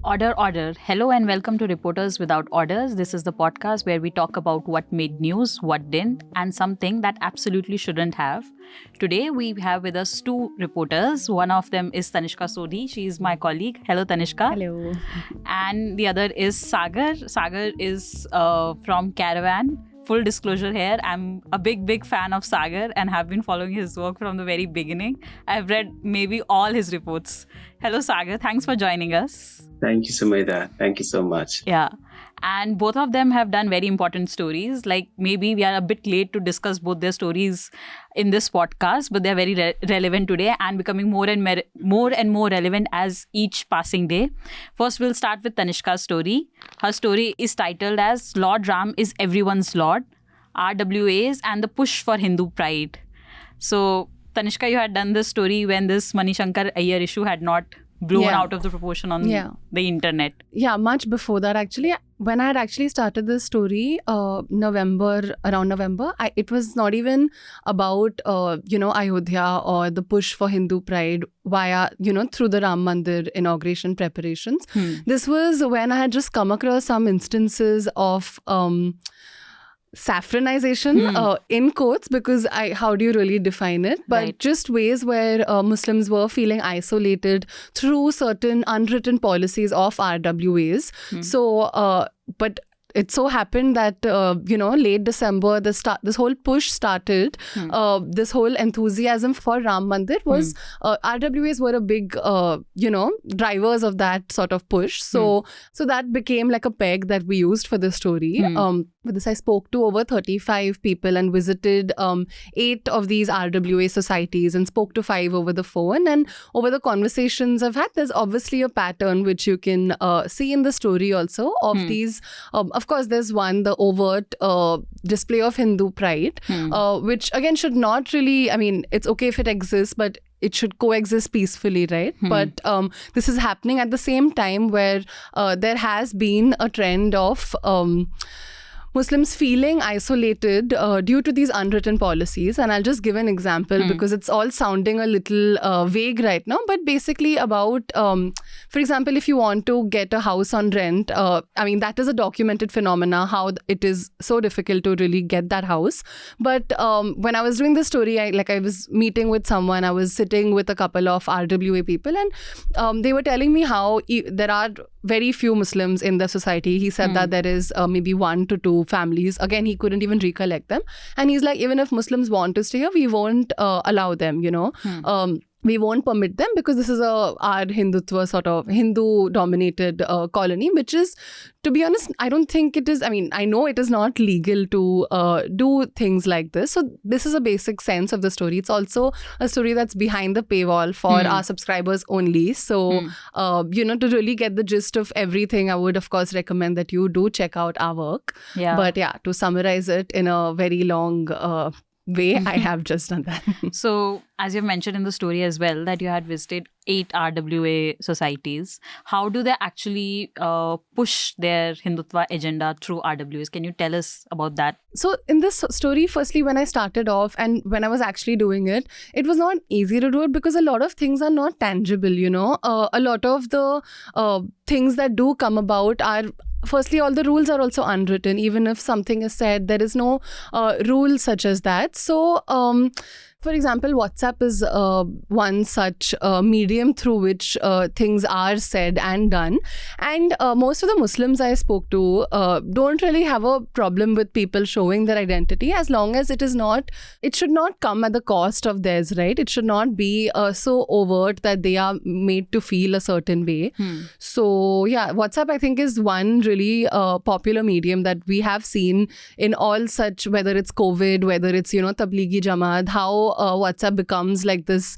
Order, order. Hello and welcome to Reporters Without Orders. This is the podcast where we talk about what made news, what didn't, and something that absolutely shouldn't have. Today we have with us two reporters. One of them is Tanishka Sodhi. She is my colleague. Hello, Tanishka. Hello. And the other is Sagar. Sagar is from Caravan. Full disclosure here, I'm a big fan of Sagar and have been following his work from the very beginning. I've read maybe all his reports. Hello, Sagar. Thanks for joining us. Thank you, Sumedha. Thank you so much. Yeah. And both of them have done very important stories. Like maybe we are a bit late to discuss both their stories in this podcast, but they're very relevant today and becoming more and more relevant as each passing day. First, we'll start with Tanishka's story. Her story is titled as Lord Ram is Everyone's Lord, RWAs and the Push for Hindu Pride. So, Tanishka, you had done this story when this Manishankar Iyer issue had not blown out of the proportion on the internet. Yeah, much before that actually. When I had actually started this story, around November, it was not even about, Ayodhya or the push for Hindu pride via, through the Ram Mandir inauguration preparations. This was when I had just come across some instances of saffronization in quotes, because how do you really define it, but just ways where Muslims were feeling isolated through certain unwritten policies of RWAs. So but it so happened that late December this whole push started. This whole enthusiasm for Ram Mandir was RWAs were a big drivers of that sort of push. So that became like a peg that we used for the story. With this, I spoke to over 35 people and visited 8 of these RWA societies and spoke to 5 over the phone. And over the conversations I've had, there's obviously a pattern which you can see in the story also of these. Of course, there's one, the overt display of Hindu pride, which again should not really, it's okay if it exists, but it should coexist peacefully, right? But this is happening at the same time where there has been a trend of Muslims feeling isolated due to these unwritten policies. And I'll just give an example because it's all sounding a little vague right now. But basically about, for example, if you want to get a house on rent, that is a documented phenomena, how it is so difficult to really get that house. But when I was doing this story, I was meeting with someone, I was sitting with a couple of RWA people, and they were telling me how there are very few Muslims in the society. He said that there is maybe 1 to 2 families. Again, he couldn't even recollect them. And he's like, even if Muslims want to stay here, we won't allow them, we won't permit them because this is our Hindutva sort of Hindu-dominated colony, which is, to be honest, I don't think it is. I know it is not legal to do things like this. So this is a basic sense of the story. It's also a story that's behind the paywall for our subscribers only. So, to really get the gist of everything, I would, of course, recommend that you do check out our work. Yeah. But to summarize it in a very long way, I have just done that. So, as you've mentioned in the story as well, that you had visited 8 RWA societies. How do they actually push their Hindutva agenda through RWAs? Can you tell us about that? So in this story, firstly, when I started off and when I was actually doing it, it was not easy to do it because a lot of things are not tangible, a lot of the things that do come about are, firstly, all the rules are also unwritten. Even if something is said, there is no rule such as that. So, for example, WhatsApp is one such medium through which things are said and done. And most of the Muslims I spoke to don't really have a problem with people showing their identity as long as it should not come at the cost of theirs, right? It should not be so overt that they are made to feel a certain way. So, WhatsApp, I think, is one really popular medium that we have seen in all such, whether it's COVID, whether it's, Tablighi Jamaat, how WhatsApp becomes like this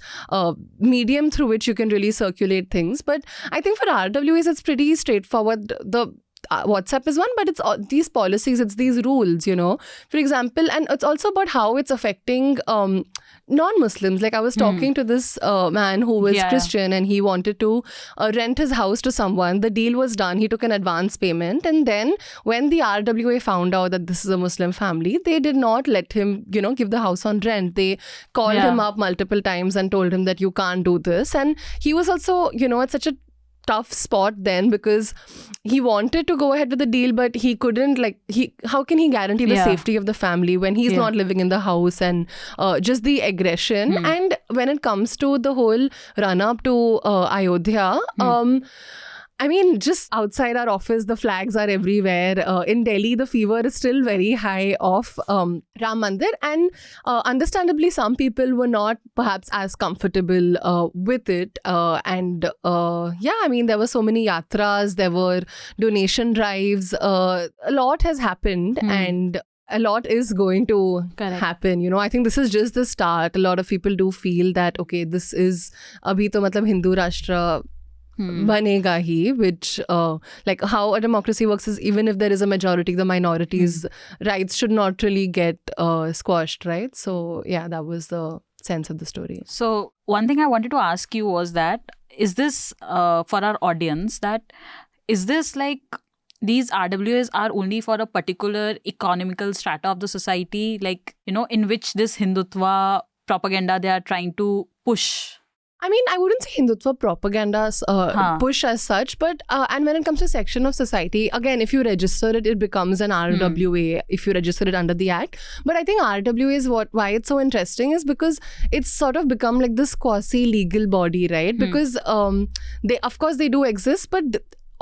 medium through which you can really circulate things. But I think for RWAs, it's pretty straightforward. The WhatsApp is one, but it's all these policies, it's these rules, For example, and it's also about how it's affecting non-Muslims. Like I was talking to this man who was Christian and he wanted to rent his house to someone. The deal was done. He took an advance payment. And then when the RWA found out that this is a Muslim family, they did not let him, give the house on rent. They called him up multiple times and told him that you can't do this. And he was also, at such a tough spot then because he wanted to go ahead with the deal, but he couldn't. How can he guarantee the safety of the family when he's not living in the house, and just the aggression. And when it comes to the whole run up to Ayodhya, I mean, just outside our office, the flags are everywhere. In Delhi, the fever is still very high of Ram Mandir. And understandably, some people were not perhaps as comfortable with it. I mean, there were so many yatras, there were donation drives. A lot has happened and a lot is going to happen. You know, I think this is just the start. A lot of people do feel that, okay, this is abhi to matlab Hindu Rashtra banega hi, which like how a democracy works is even if there is a majority, the minorities' rights should not really get squashed, right? So yeah, that was the sense of the story. So one thing I wanted to ask you was that, is this for our audience, that is this like these RWAs are only for a particular economical strata of the society, like, you know, in which this Hindutva propaganda they are trying to push? I mean, I wouldn't say Hindutva propaganda push as such, but and when it comes to section of society, again, if you register it, it becomes an RWA if you register it under the Act. But I think RWA is why it's so interesting is because it's sort of become like this quasi-legal body, right? Because they, of course, they do exist, but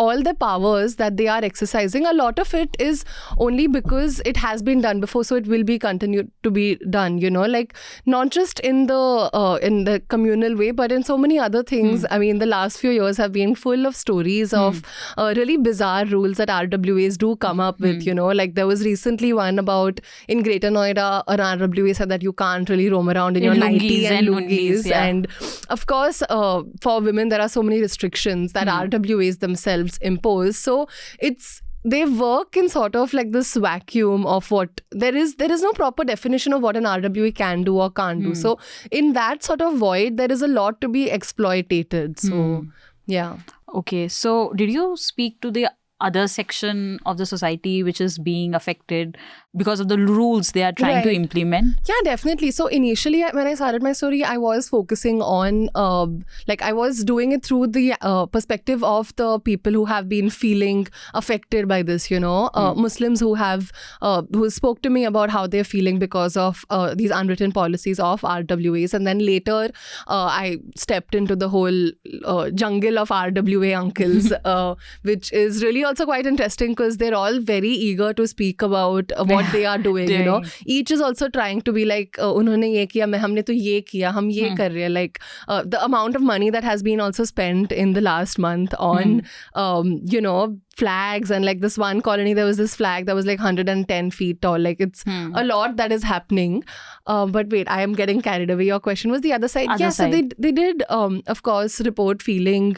all the powers that they are exercising, a lot of it is only because it has been done before, so it will be continued to be done, you know, like not just in the communal way, but in so many other things. I mean, the last few years have been full of stories of really bizarre rules that RWAs do come up with, you know, like there was recently one about in Greater Noida, an RWA said that you can't really roam around in your nightie and lungis. And of course, for women, there are so many restrictions that RWAs themselves impose. So they work in sort of like this vacuum of what there is no proper definition of what an RWA can do or can't do. So in that sort of void, there is a lot to be exploited. So yeah. Okay, so did you speak to the other section of the society which is being affected because of the rules they are trying to implement? Yeah, definitely. So initially when I started my story, I was focusing on I was doing it through the perspective of the people who have been feeling affected by this, you know, Muslims who spoke to me about how they're feeling because of these unwritten policies of RWAs. And then later I stepped into the whole jungle of RWA uncles, which is really also quite interesting because they're all very eager to speak about what they are doing, you know. Each is also trying to be like, unhone ye kiya, humne to ye kiya, hum ye kar rahe. Like the amount of money that has been also spent in the last month on, you know, flags, and like this one colony, there was this flag that was like 110 feet tall. Like it's a lot that is happening. But wait, I am getting carried away. Your question was the other side. So they did, of course, report feeling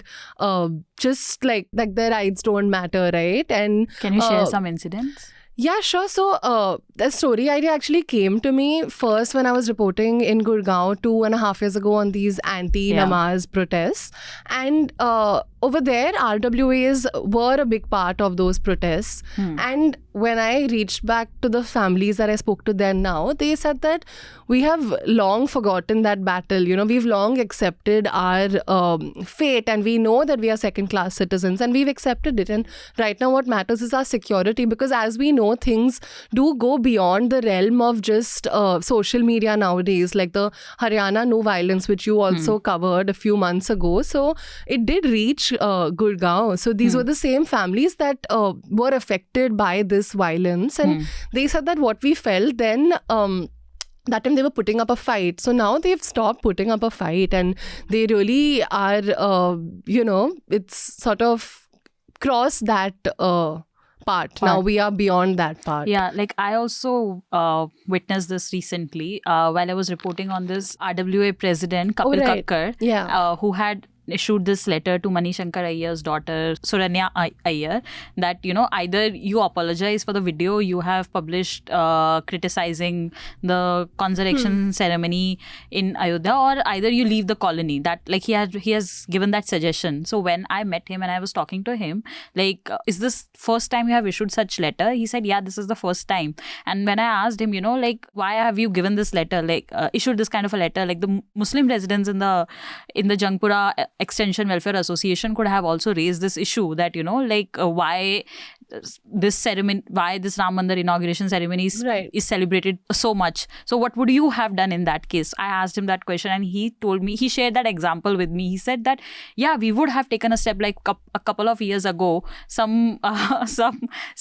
just like their rights don't matter, right? And can you share some incidents? Yeah, sure. So the story idea actually came to me first when I was reporting in Gurgaon 2.5 years ago on these anti-namaz protests. And over there, RWAs were a big part of those protests. And when I reached back to the families that I spoke to then now, they said that we have long forgotten that battle. You know, we've long accepted our fate, and we know that we are second-class citizens, and we've accepted it. And right now what matters is our security, because as we know, things do go beyond the realm of just social media nowadays, like the Haryana No Violence, which you also covered a few months ago. So it did reach Gurgaon. So these were the same families that were affected by this violence. And they said that what we felt then, that time they were putting up a fight. So now they've stopped putting up a fight, and they really are, you know, it's sort of crossed that part. Now we are beyond that part. Yeah, like I also witnessed this recently while I was reporting on this RWA president, Kapil Kakkar, who had issued this letter to Manishankar Iyengar's daughter, Suranya Iyer, that, you know, either you apologize for the video you have published criticizing the consurrection ceremony in Ayodhya, or either you leave the colony. That, like, he has given that suggestion. So when I met him and I was talking to him, like, is this first time you have issued such letter? He said, yeah, this is the first time. And when I asked him, you know, like, why have you given this letter, like issued this kind of a letter? Like the Muslim residents in the Jangpura Extension Welfare Association could have also raised this issue that, like why this ceremony, why this Ram Mandir inauguration ceremony is celebrated so much. So what would you have done in that case? I asked him that question, and he told me, he shared that example with me. He said that, yeah, we would have taken a step like a couple of years ago. Some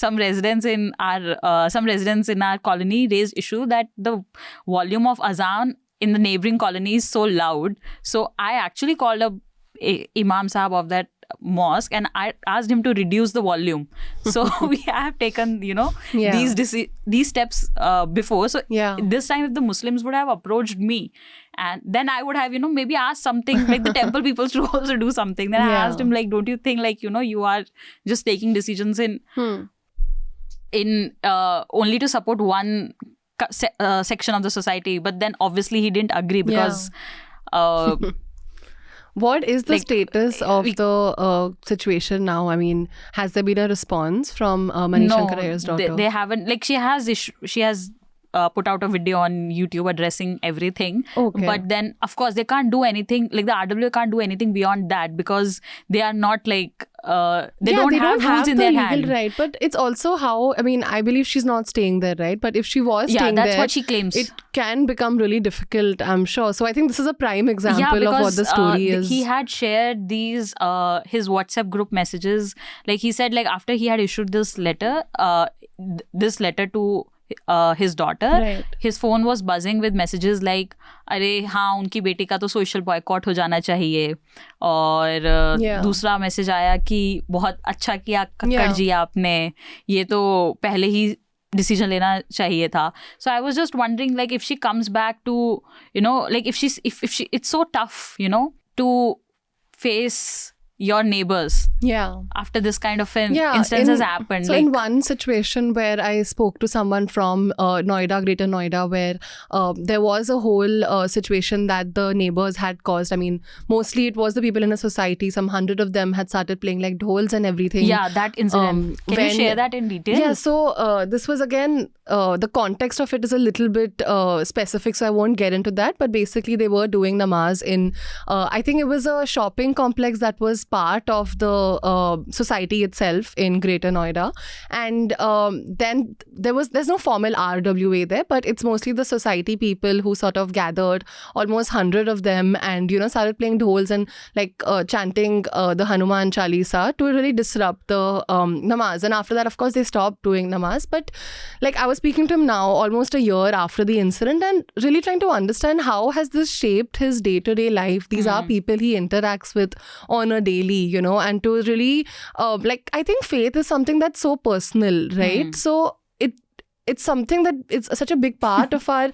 residents in our colony raised issue that the volume of azan in the neighboring colony is so loud. So I actually called up Imam Sahab of that mosque and I asked him to reduce the volume. So we have taken, these steps before. So this time if the Muslims would have approached me, and then I would have, maybe asked something like the temple people to also do something. Then I asked him, like, don't you think, like, you are just taking decisions in only to support one section of the society? But then obviously he didn't agree because what is the status of the situation now? I mean, has there been a response from Manish Shankar Iyer's daughter? They haven't. Like, she has put out a video on YouTube addressing everything. Okay. But then, of course, they can't do anything. Like, the RWA can't do anything beyond that because they are not like they don't have rules in their hand. Right, but it's also how, I mean, I believe she's not staying there, right? But if she was staying there, that's what she claims. It can become really difficult, I'm sure. So I think this is a prime example of what the story is. He had shared these his WhatsApp group messages. Like, he said, like, after he had issued this letter to his daughter, his phone was buzzing with messages like, अरे हाँ, उनकी बेटी का तो social boycott हो जाना चाहिए, और दूसरा मैसेज आया कि बहुत अच्छा किया कर जी आपने, ये तो पहले ही डिसीजन लेना चाहिए था. So I was just wondering, like, if she comes back to, like, if she it's so tough, to face your neighbors after this kind of an instance has happened. So in one situation where I spoke to someone from Noida, Greater Noida, where there was a whole situation that the neighbors had caused. I mean, mostly it was the people in a society. Some 100 of them had started playing like dhols and everything. Yeah, that incident. Can you share that in detail? Yeah, so this was again, the context of it is a little bit specific, so I won't get into that. But basically they were doing namaz in, I think it was a shopping complex that was part of the society itself in Greater Noida, and then there's no formal RWA there, but it's mostly the society people who sort of gathered, almost 100 of them, and started playing dhols and like chanting the Hanuman Chalisa to really disrupt the namaz. And after that, of course, they stopped doing namaz. But like, I was speaking to him now almost a year after the incident and really trying to understand how has this shaped his day-to-day life. These are people he interacts with on a daily, and to really like, I think faith is something that's so personal, right? So it's something that it's such a big part of our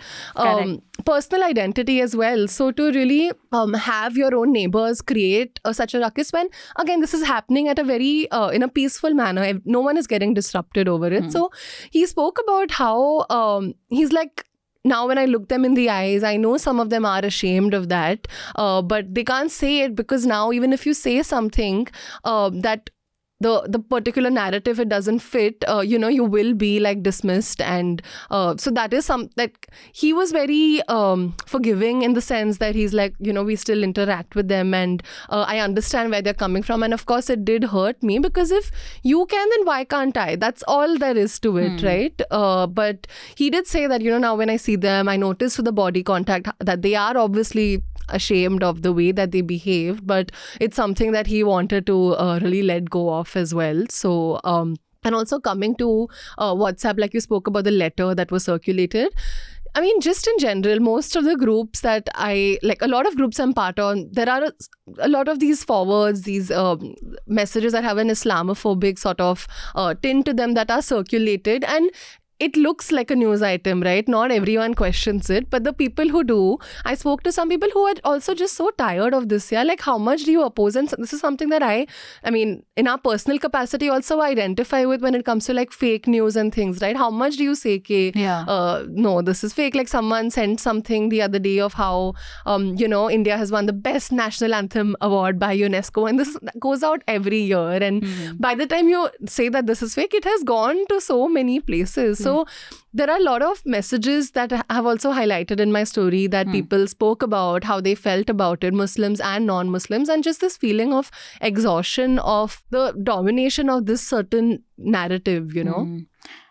personal identity as well. So to really have your own neighbors create such a ruckus, when again this is happening at a very in a peaceful manner, no one is getting disrupted over it. So he spoke about how he's like, now when I look them in the eyes, I know some of them are ashamed of that, but they can't say it because now even if you say something that the particular narrative, it doesn't fit, you will be like dismissed. And so that is that he was very forgiving in the sense that he's like, we still interact with them, and I understand where they're coming from. And of course it did hurt me, because if you can, then why can't I? That's all there is to it, right? But he did say that, now when I see them, I notice with the body contact that they are obviously ashamed of the way that they behaved, but it's something that he wanted to really let go of as well. So and also coming to WhatsApp, like you spoke about the letter that was circulated. I mean, just in general, most of the groups that I like, a lot of groups I'm part on, there are a lot of these forwards, these messages that have an Islamophobic sort of tint to them that are circulated, and it looks like a news item, right? Not everyone questions it, but the people who do, I spoke to some people who are also just so tired of this. Yeah, like, how much do you oppose? And this is something that I mean, in our personal capacity also identify with when it comes to like fake news and things, right? How much do you say, no, this is fake? Like, someone sent something the other day of how, India has won the best national anthem award by UNESCO, and this goes out every year. And by the time you say that this is fake, it has gone to so many places. So there are a lot of messages that I have also highlighted in my story that people spoke about, how they felt about it, Muslims and non-Muslims, and just this feeling of exhaustion of the domination of this certain narrative, you know.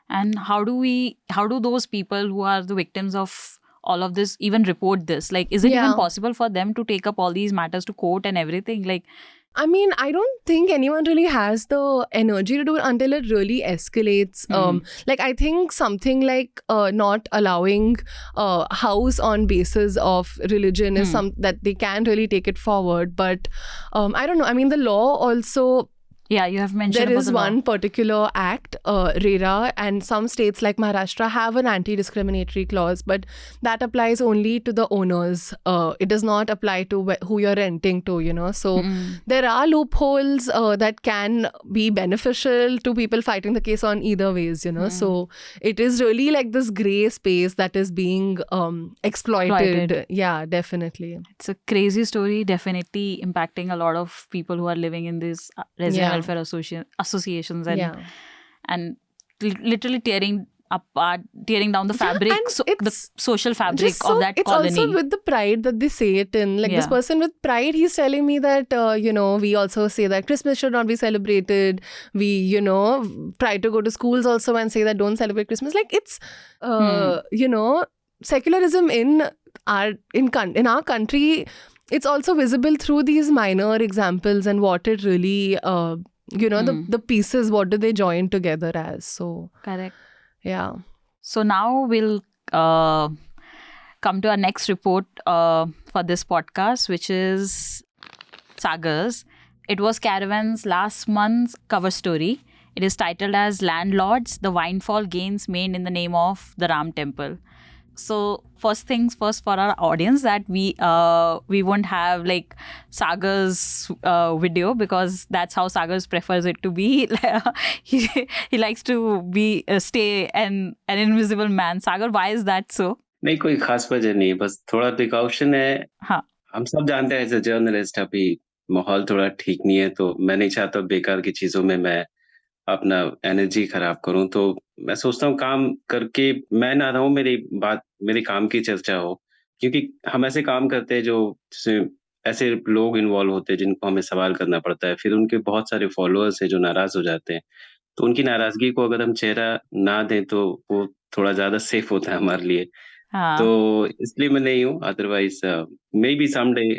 And how do those people who are the victims of all of this even report this? Like, is it even possible for them to take up all these matters to court and everything? Like, I mean, I don't think anyone really has the energy to do it until it really escalates. Like, I think something like not allowing house on basis of religion is some that they can really take it forward. But I don't know. I mean, the law also... Yeah, you have mentioned there is about the one law. particular act, RERA, and some states like Maharashtra have an anti-discriminatory clause, but that applies only to the owners. It does not apply to who you're renting to, you know. So there are loopholes that can be beneficial to people fighting the case on either ways, you know. So it is really like this gray space that is being exploited. Yeah, definitely. It's a crazy story, definitely impacting a lot of people who are living in these resident welfare associations and literally tearing down the fabric, the social fabric of that colony. It's also with the pride that they say it in. Like this person with pride, he's telling me that, you know, we also say that Christmas should not be celebrated. We, you know, try to go to schools also and say that don't celebrate Christmas. Like it's, you know, secularism in our country. It's also visible through these minor examples and what it really, you know, the pieces, what do they join together as? So, correct. Yeah. So now we'll come to our next report for this podcast, which is Sagar's. It was Caravan's last month's cover story. It is titled as Landlords, the Windfall Gains Made in the Name of the Ram Temple. So first things first for our audience, that we won't have like Sagar's video, because that's how Sagar's prefers it to be. he likes to be stay an invisible man. Sagar, why is that so? नहीं, कोई खास वजह नहीं, बस थोड़ा precaution है. हाँ. हम सब जानते हैं एज अ जर्नलिस्ट अभी माहौल थोड़ा ठीक नहीं है, तो मैं नहीं चाहता बेकार की चीजों में मैं अपना एनर्जी खराब करूं. तो मैं सोचता हूँ काम करके मैं ना रहूं, मेरे काम की चर्चा हो, क्योंकि हम ऐसे काम करते हैं जो ऐसे लोग इन्वॉल्व होते हैं जिनको हमें सवाल करना पड़ता है, फिर उनके बहुत सारे फॉलोअर्स हैं जो नाराज हो जाते हैं. तो उनकी नाराजगी को अगर हम चेहरा ना दें तो वो थोड़ा ज्यादा सेफ होता है हमारे लिए. तो इसलिए मैं नहीं हूँ. अदरवाइज मे बी समडे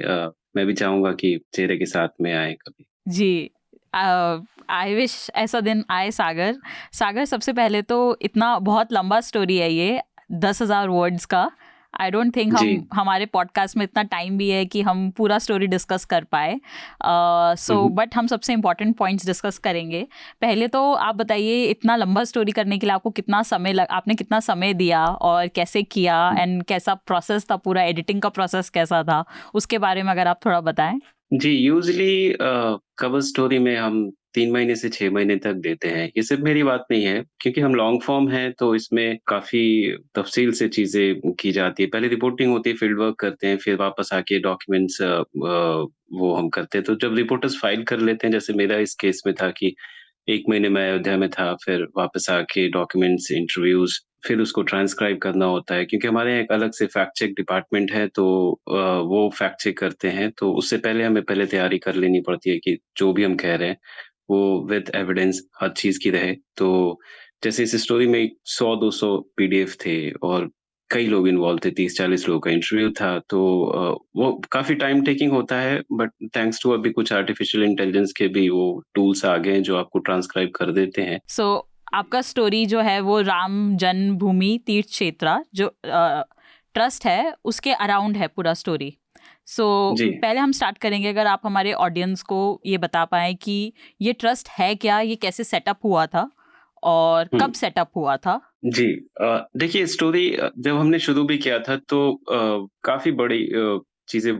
मैं भी चाहूंगा कि चेहरे के साथ में आए कभी. जी, आई विश ऐसा दिन आए. सागर सबसे पहले तो इतना बहुत लंबा स्टोरी है ये, 10,000 वर्ड्स का. आई डोंट थिंक हमारे पॉडकास्ट में इतना टाइम भी है कि हम पूरा स्टोरी डिस्कस कर पाए. बट हम सबसे इम्पोर्टेंट पॉइंट्स डिस्कस करेंगे. पहले तो आप बताइए, इतना लंबा स्टोरी करने के लिए आपको आपने कितना समय दिया और कैसे किया, एंड कैसा प्रोसेस था, पूरा एडिटिंग का प्रोसेस कैसा था, उसके बारे में अगर आप थोड़ा बताएं. जी, यूजुअली कवर स्टोरी में हम 3 महीने से 6 महीने तक देते हैं. ये सिर्फ मेरी बात नहीं है, क्योंकि हम लॉन्ग फॉर्म हैं तो इसमें काफी तफसील से चीजें की जाती है. पहले रिपोर्टिंग होती है, फील्ड वर्क करते हैं, फिर वापस आके डॉक्यूमेंट्स वो हम करते हैं. तो जब रिपोर्टर्स फाइल कर लेते हैं, जैसे मेरा इस केस में था कि 1 महीने मैं अयोध्या में था, फिर वापस आके डॉक्यूमेंट्स, इंटरव्यूज, फिर उसको ट्रांसक्राइब करना होता है, क्योंकि हमारे यहाँ एक अलग से फैक्ट चेक डिपार्टमेंट है, तो वो फैक्ट चेक करते हैं. तो उससे पहले हमें तैयारी कर लेनी पड़ती है कि जो भी हम कह रहे हैं वो विद एविडेंस हर चीज की रहे. तो जैसे इस स्टोरी में 100-200 PDF थे और कई लोग इन्वॉल्व थे, 30-40 लोगों का इंटरव्यू था. तो वो काफी टाइम टेकिंग होता है, बट थैंक्स टू अभी कुछ आर्टिफिशियल इंटेलिजेंस के भी वो टूल्स आ गए हैं जो आपको ट्रांसक्राइब कर देते हैं. सो आपका स्टोरी जो है वो राम जन्मभूमि तीर्थ क्षेत्र जो ट्रस्ट है उसके अराउंड है पूरा स्टोरी. पहले हम स्टार्ट करेंगे, अगर आप हमारे ऑडियंस को ये बता पाए कि ये ट्रस्ट है क्या, ये कैसे सेटअप हुआ था और कब सेटअप हुआ था. जी, देखिए, स्टोरी जब हमने शुरू भी किया था तो काफी बड़ी चीजें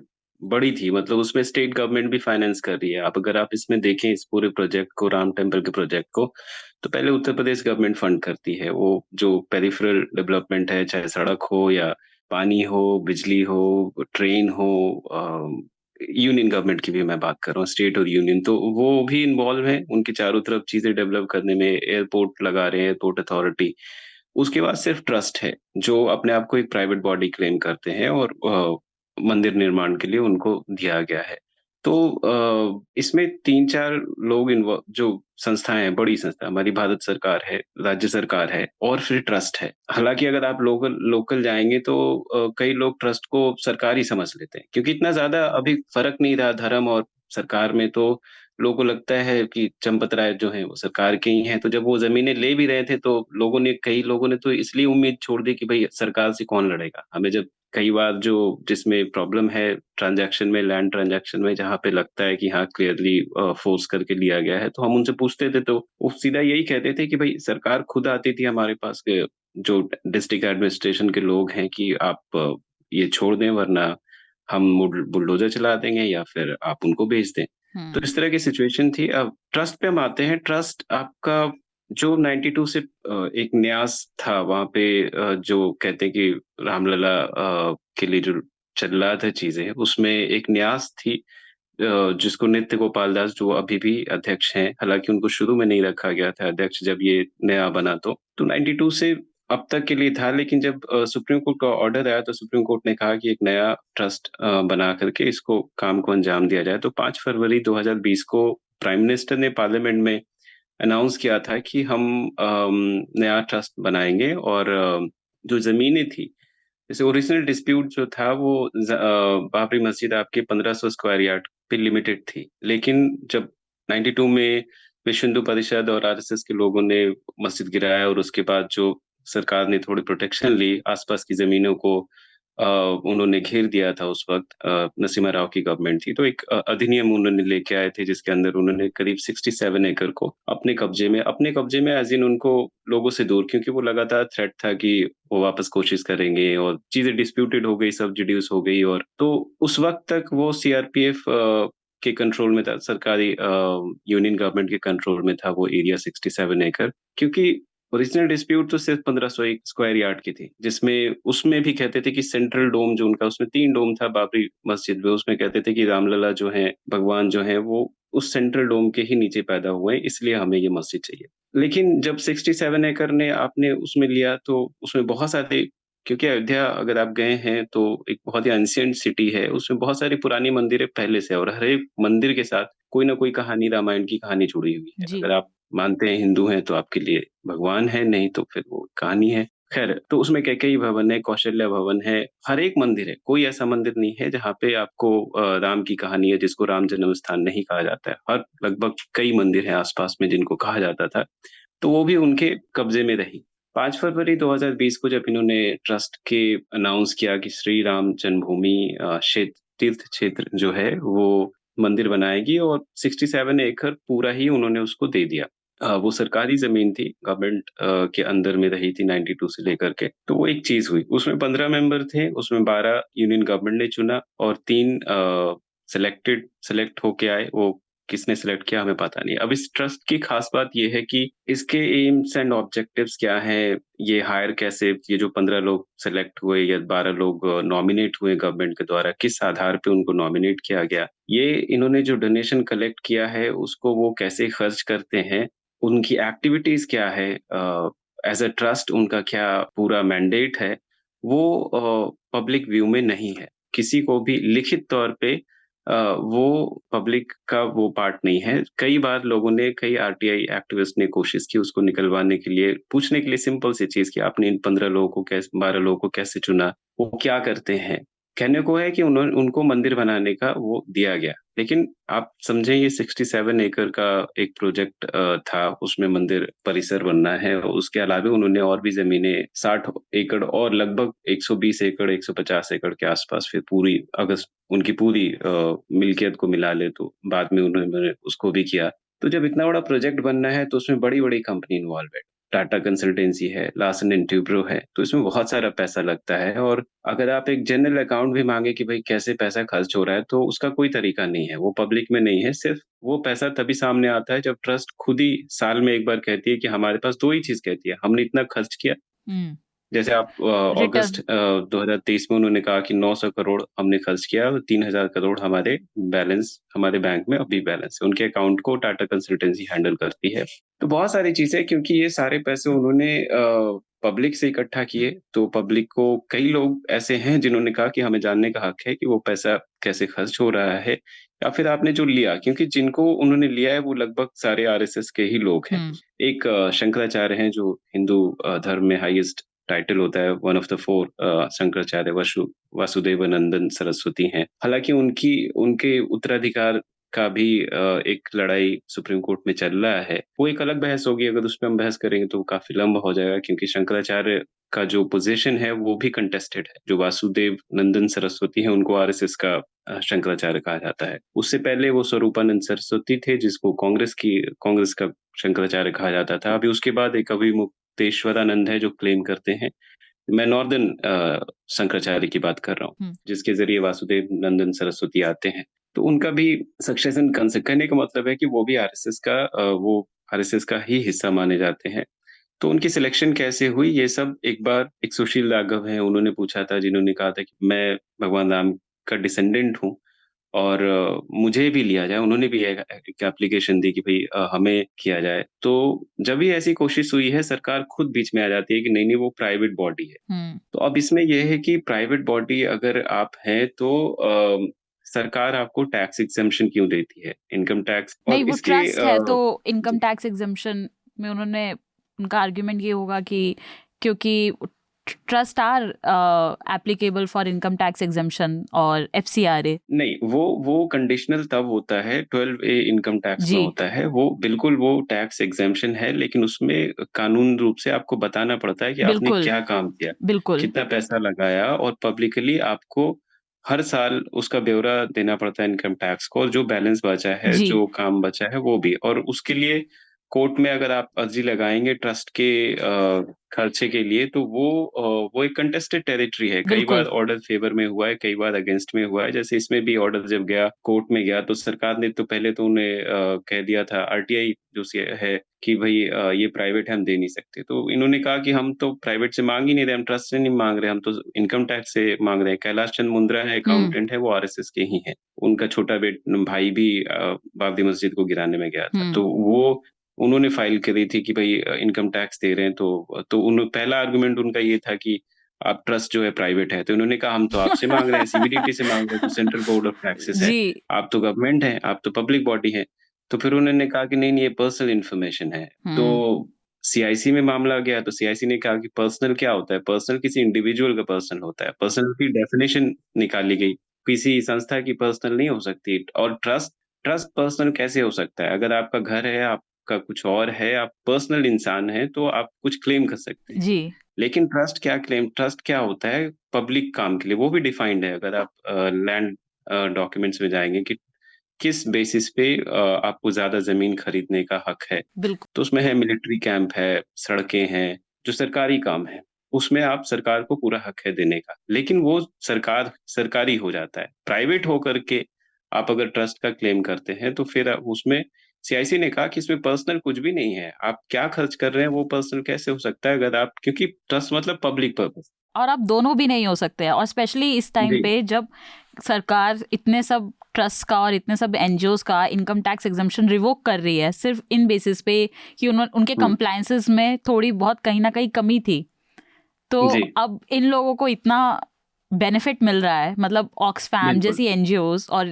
बड़ी थी. मतलब उसमें स्टेट गवर्नमेंट भी फाइनेंस कर रही है. अगर आप इसमें देखें इस पूरे प्रोजेक्ट को, राम टेम्पल के प्रोजेक्ट को, तो पहले उत्तर प्रदेश गवर्नमेंट फंड करती है. वो जो पेरिफेरल डेवलपमेंट है, चाहे सड़क हो या पानी हो, बिजली हो, ट्रेन हो, यूनियन गवर्नमेंट की भी मैं बात कर रहा हूँ, स्टेट और यूनियन, तो वो भी इन्वॉल्व है. उनके चारों तरफ चीजें डेवलप करने में. एयरपोर्ट लगा रहे हैं, एयरपोर्ट अथॉरिटी, उसके बाद सिर्फ ट्रस्ट है जो अपने आप को एक प्राइवेट बॉडी क्लेम करते हैं और मंदिर निर्माण के लिए उनको दिया गया है। तो इसमें 3-4 लोग जो संस्थाएं हैं, बड़ी संस्था हमारी भारत सरकार है, राज्य सरकार है और फिर ट्रस्ट है। हालांकि अगर आप लोकल लोकल जाएंगे तो कई लोग ट्रस्ट को सरकार ही समझ लेते हैं, क्योंकि इतना ज्यादा अभी फर्क नहीं रहा धर्म और सरकार में। तो लोगों को लगता है कि चंपत राय जो है वो सरकार के ही हैं। तो जब वो जमीनें ले भी रहे थे तो कई लोगों ने तो इसलिए उम्मीद छोड़ दी कि भाई सरकार से कौन लड़ेगा। हमें जब कई बार जो जिसमें प्रॉब्लम है ट्रांजैक्शन में, लैंड ट्रांजैक्शन में, जहाँ पे लगता है कि हाँ क्लियरली फोर्स करके लिया गया है, तो हम उनसे पूछते थे तो वो सीधा यही कहते थे कि भाई सरकार खुद आती थी हमारे पास के जो डिस्ट्रिक्ट एडमिनिस्ट्रेशन के लोग हैं कि आप ये छोड़ दें वरना हम बुलडोजर चला देंगे या फिर आप उनको भेज दें। तो इस तरह की सिचुएशन थी। अब ट्रस्ट पे हम आते हैं। ट्रस्ट आपका जो 92 से एक न्यास था वहां पे, जो कहते हैं कि रामलला के लिए जो चल रहा था चीजें, उसमें एक न्यास थी जिसको नित्य गोपाल दास, जो अभी भी अध्यक्ष हैं। हालांकि उनको शुरू में नहीं रखा गया था अध्यक्ष, जब ये नया बना तो 92 से अब तक के लिए था। लेकिन जब सुप्रीम कोर्ट का ऑर्डर आया तो सुप्रीम कोर्ट ने कहा कि एक नया ट्रस्ट बना करके इसको काम को अंजाम दिया जाए। तो 5 फरवरी 2020 को प्राइम मिनिस्टर ने पार्लियामेंट में अनाउंस किया था कि हम नया ट्रस्ट बनाएंगे। और जो जमीनें थी, जैसे ओरिजिनल डिस्प्यूट जो था वो बाबरी मस्जिद आपके 1500 स्क्वायर यार्ड पे लिमिटेड थी। लेकिन जब 92 में विश्व हिंदू परिषद और आरएसएस के लोगों ने मस्जिद गिराया और उसके बाद जो सरकार ने थोड़ी प्रोटेक्शन ली, आसपास की जमीनों को उन्होंने घेर दिया था। उस वक्त नरसिम्हा राव की गवर्नमेंट थी, तो एक अधिनियम उन्होंने लेके आए थे जिसके अंदर उन्होंने करीब 67 एकड़ को अपने कब्जे में एज इन उनको लोगों से दूर, क्योंकि वो लगातार थ्रेट था कि वो वापस कोशिश करेंगे और चीजें डिस्प्यूटेड हो गई, सब डिड्यूस हो गई। और तो उस वक्त तक वो सीआरपीएफ के कंट्रोल में था, सरकारी यूनियन गवर्नमेंट के कंट्रोल में था वो एरिया 67 एकड़। क्योंकि ओरिजिनल डिस्प्यूट तो सिर्फ 1501 स्क्वायर यार्ड की थी, जिसमें उसमें भी कहते थे कि सेंट्रल डोम जो उनका, उसमें 3 डोम था बाबरी मस्जिद में, उसमें कहते थे कि रामलला जो है, भगवान जो है, वो उस सेंट्रल डोम के ही नीचे पैदा हुए हैं, इसलिए हमें ये मस्जिद चाहिए। लेकिन जब 67 एकड़ ने आपने उसमें लिया तो उसमें बहुत सारे, क्योंकि अयोध्या अगर आप गए हैं तो एक बहुत ही एंशिएंट सिटी है, उसमें बहुत सारी पुरानी मंदिरें पहले से है और हर एक मंदिर के साथ कोई ना कोई कहानी, रामायण की कहानी जुड़ी हुई है। जी। अगर आप मानते हैं हिंदू हैं तो आपके लिए भगवान है, नहीं तो फिर वो कहानी है। खैर, तो उसमें कैकेयी भवन है, कौशल्या भवन है, हर एक मंदिर है। कोई ऐसा मंदिर नहीं है जहाँ पे आपको राम की कहानी है, जिसको राम जन्म स्थान नहीं कहा जाता है। हर लगभग कई मंदिर हैं आसपास में जिनको कहा जाता था, तो वो भी उनके कब्जे में रही। 5 फरवरी 2020 को जब इन्होंने ट्रस्ट के अनाउंस किया कि श्री राम जन्मभूमि क्षेत्र, तीर्थ क्षेत्र जो है वो मंदिर बनाएगी, और 67 एकड़ पूरा ही उन्होंने उसको दे दिया। वो सरकारी जमीन थी, गवर्नमेंट के अंदर में रही थी 92 से लेकर के। तो वो एक चीज हुई। उसमें 15 मेंबर थे, उसमें 12 यूनियन गवर्नमेंट ने चुना और 3 सेलेक्ट होके आए। वो किसने सिलेक्ट किया हमें पता नहीं। अब इस ट्रस्ट की खास बात ये है कि इसके एम्स एंड ऑब्जेक्टिव्स क्या हैं, ये हायर कैसे, ये जो 15 लोग सेलेक्ट हुए या 12 लोग नॉमिनेट हुए गवर्नमेंट के द्वारा, किस आधार पे उनको नॉमिनेट किया गया, ये इन्होंने जो डोनेशन कलेक्ट किया है उसको वो कैसे खर्च करते हैं, उनकी एक्टिविटीज क्या है, एज अ ट्रस्ट उनका क्या पूरा मैंडेट है, वो पब्लिक व्यू में नहीं है। किसी को भी लिखित तौर पे वो पब्लिक का वो पार्ट नहीं है। कई बार लोगों ने, कई आरटीआई एक्टिविस्ट ने कोशिश की उसको निकलवाने के लिए, पूछने के लिए सिंपल सी चीज कि आपने इन 15 लोगों को कैसे, 12 लोगों को कैसे चुना, वो क्या करते हैं। कहने को है कि उन्होंने उनको मंदिर बनाने का वो दिया गया, लेकिन आप समझें ये 67 एकड़ का एक प्रोजेक्ट था, उसमें मंदिर परिसर बनना है। उसके अलावा उन्होंने और भी जमीनें 60 एकड़ और लगभग 120 एकड़ 150 एकड़ के आसपास, फिर पूरी अगर उनकी पूरी मिल्कियत को मिला ले तो बाद में उन्होंने उसको भी किया। तो जब इतना बड़ा प्रोजेक्ट बनना है तो उसमें बड़ी बड़ी कंपनी इन्वॉल्व है, टाटा कंसल्टेंसी है, लार्सन एंड ट्यूब्रो है, तो इसमें बहुत सारा पैसा लगता है। और अगर आप एक जनरल अकाउंट भी मांगे कि भाई कैसे पैसा खर्च हो रहा है, तो उसका कोई तरीका नहीं है, वो पब्लिक में नहीं है। सिर्फ वो पैसा तभी सामने आता है जब ट्रस्ट खुद ही साल में एक बार कहती है कि हमारे पास 2 ही चीज कहती है, हमने इतना खर्च किया। जैसे आप अगस्त रिटर्न। 2023 में उन्होंने कहा कि 900 करोड़ हमने खर्च किया और 3000 करोड़ हमारे बैलेंस, हमारे बैंक में अभी बैलेंस है। उनके अकाउंट को टाटा कंसल्टेंसी हैंडल करती है। तो बहुत सारी चीजें, क्योंकि ये सारे पैसे उन्होंने पब्लिक से इकट्ठा किए, तो पब्लिक को कई लोग ऐसे हैं जिन्होंने कहा कि हमें जानने का हक है कि वो पैसा कैसे खर्च हो रहा है, या फिर आपने जो लिया, क्योंकि जिनको उन्होंने लिया है वो लगभग सारे आरएसएस के ही लोग हैं। एक शंकराचार्य हैं जो हिंदू धर्म में हाईएस्ट टाइटल होता है, one of the 4 Shankaracharya Vasudevanandan Saraswati हैं। हालाँकि उनके उत्तराधिकार का भी एक लड़ाई सुप्रीम कोर्ट में चल रहा है। वो एक अलग बहस होगी, अगर उसपे हम बहस करेंगे तो काफ़ी लंबा हो जाएगा, क्योंकि शंकराचार्य का जो पोज़ीशन है वो भी कंटेस्टेड है। जो वासुदेव नंदन सरस्वती हैं उनको आरएसएस का शंकराचार्य कहा जाता है। उससे पहले वो स्वरूपानंद सरस्वती थे जिसको कांग्रेस का शंकराचार्य कहा जाता था। अभी उसके बाद एक अभिमुक्तेश्वरानंद है जो क्लेम करते हैं। मैं नॉर्दर्न शंकराचार्य की बात कर रहा हूँ, जिसके ज़रिए वासुदेव नंदन सरस्वती आते हैं। तो उनका भी सक्सेशन कहने का मतलब है कि वो भी आरएसएस का ही हिस्सा माने जाते हैं। तो उनकी सिलेक्शन कैसे हुई, ये सब एक बार एक सुशील राघव हैं, उन्होंने पूछा था, जिन्होंने कहा था कि मैं भगवान राम का डिसेंडेंट हूँ और मुझे भी लिया जाए। उन्होंने भी एक एप्लीकेशन दी कि भई हमें किया जाए। तो जब भी ऐसी कोशिश हुई है, सरकार खुद बीच में आ जाती है कि नहीं-नहीं वो प्राइवेट बॉडी है। तो अब इसमें ये है कि प्राइवेट बॉडी अगर आप हैं तो सरकार आपको टैक्स एग्जेम्पशन क्यों देती है? इनकम टैक्स और नहीं, वो इसके ट्रस्ट है तो जी। इनकम टैक्स एग्जम्पशन में उनका आर्ग्यूमेंट ये होगा कि क्योंकि trust are applicable for income tax exemption और एफसीआरए। नहीं, वो कंडीशनल तब होता है 12A इनकम टैक्स में जी होता है। वो टैक्स एग्जेम्पशन है, लेकिन उसमें कानून रूप से आपको बताना पड़ता है कि आपने बिल्कुल क्या काम किया, बिल्कुल कितना पैसा लगाया, और पब्लिकली आपको हर साल उसका ब्यौरा देना पड़ता है इनकम टैक्स को, और जो बैलेंस बचा है, जी जो काम बचा है वो भी। और उसके लिए कोर्ट में अगर आप अर्जी लगाएँगे ट्रस्ट के खर्चे के लिए, तो वो एक कंटेस्टेड टेरिटरी है। कई बार बिल्कुल ऑर्डर फ़ेवर में हुआ है, कई बार अगेंस्ट में हुआ है। जैसे इसमें भी ऑर्डर जब गया, कोर्ट में गया, तो सरकार ने तो पहले तो उन्हें कह दिया था, आरटीआई जो है कि भई ये प्राइवेट है, हम दे नहीं सकते। तो इन्होंने कहा कि हम तो प्राइवेट से माँग ही नहीं रहे, हम ट्रस्ट से नहीं माँग रहे, हम तो इनकम टैक्स से माँग रहे हैं। कैलाश चंद मुंद्रा है, अकाउंटेंट है, वो आरएसएस के ही हैं। उनका छोटा भाई भी बाबरी मस्जिद को गिराने में गया था। तो वो उन्होंने फाइल करी थी कि भई इनकम टैक्स दे रहे हैं, तो पहला आर्गुमेंट उनका ये था कि आप ट्रस्ट जो है प्राइवेट है। तो इन्होंने कहा हम तो आपसे माँग रहे हैं, सीबीडीटी से माँग रहे हैं, जो सेंट्रल बोर्ड ऑफ टैक्सेस है। जी आप तो गवर्नमेंट हैं, आप तो पब्लिक बॉडी हैं। तो फिर उन्होंने कहा कि नहीं-नहीं, ये पर्सनल इन्फॉर्मेशन है। तो सीआईसी में मामला गया, तो सीआईसी ने कहा कि पर्सनल क्या होता है? पर्सनल किसी इंडिविजुअल का पर्सनल होता है। पर्सनल की डेफिनिशन निकाली गई। किसी संस्था की पर्सनल नहीं हो सकती, और ट्रस्ट पर्सनल कैसे हो सकता है? अगर आपका घर है, आपका कुछ और है, आप पर्सनल इंसान हैं, तो आप कुछ क्लेम कर सकते हैं। जी लेकिन ट्रस्ट क्या होता है? पब्लिक काम के लिए, वो भी डिफाइंड है। अगर आप लैंड डॉक्यूमेंट्स में जाएँगे कि किस बेसिस पे आपको ज़्यादा ज़मीन खरीदने का हक है। बिल्कुल तो उसमें है मिलिट्री कैंप है, सड़कें हैं, जो सरकारी काम है, उसमें आप सरकार को पूरा हक है देने का। लेकिन वो सरकारी हो जाता है। प्राइवेट होकर के आप अगर ट्रस्ट का क्लेम करते हैं, तो फिर उसमें सीआईसी ने कहा कि इसमें पर्सनल कुछ भी नहीं है। आप क्या खर्च कर रहे हैं, वो पर्सनल कैसे हो सकता है, अगर आप, क्योंकि ट्रस्ट मतलब पब्लिक पर्पज़। और आप दोनों भी नहीं हो सकते हैं, और स्पेशली इस टाइम जी। पे जब सरकार इतने सब ट्रस्ट का और इतने सब एनजीओज का इनकम टैक्स एग्जम्पशन रिवोक कर रही है सिर्फ इन बेसिस पे कि उनके कंप्लायंसेस में थोड़ी बहुत कहीं ना कहीं कमी थी। तो जी, अब इन लोगों को इतना बेनिफिट मिल रहा है, मतलब ऑक्सफैम बिल्कुल। जैसी एनजीओज और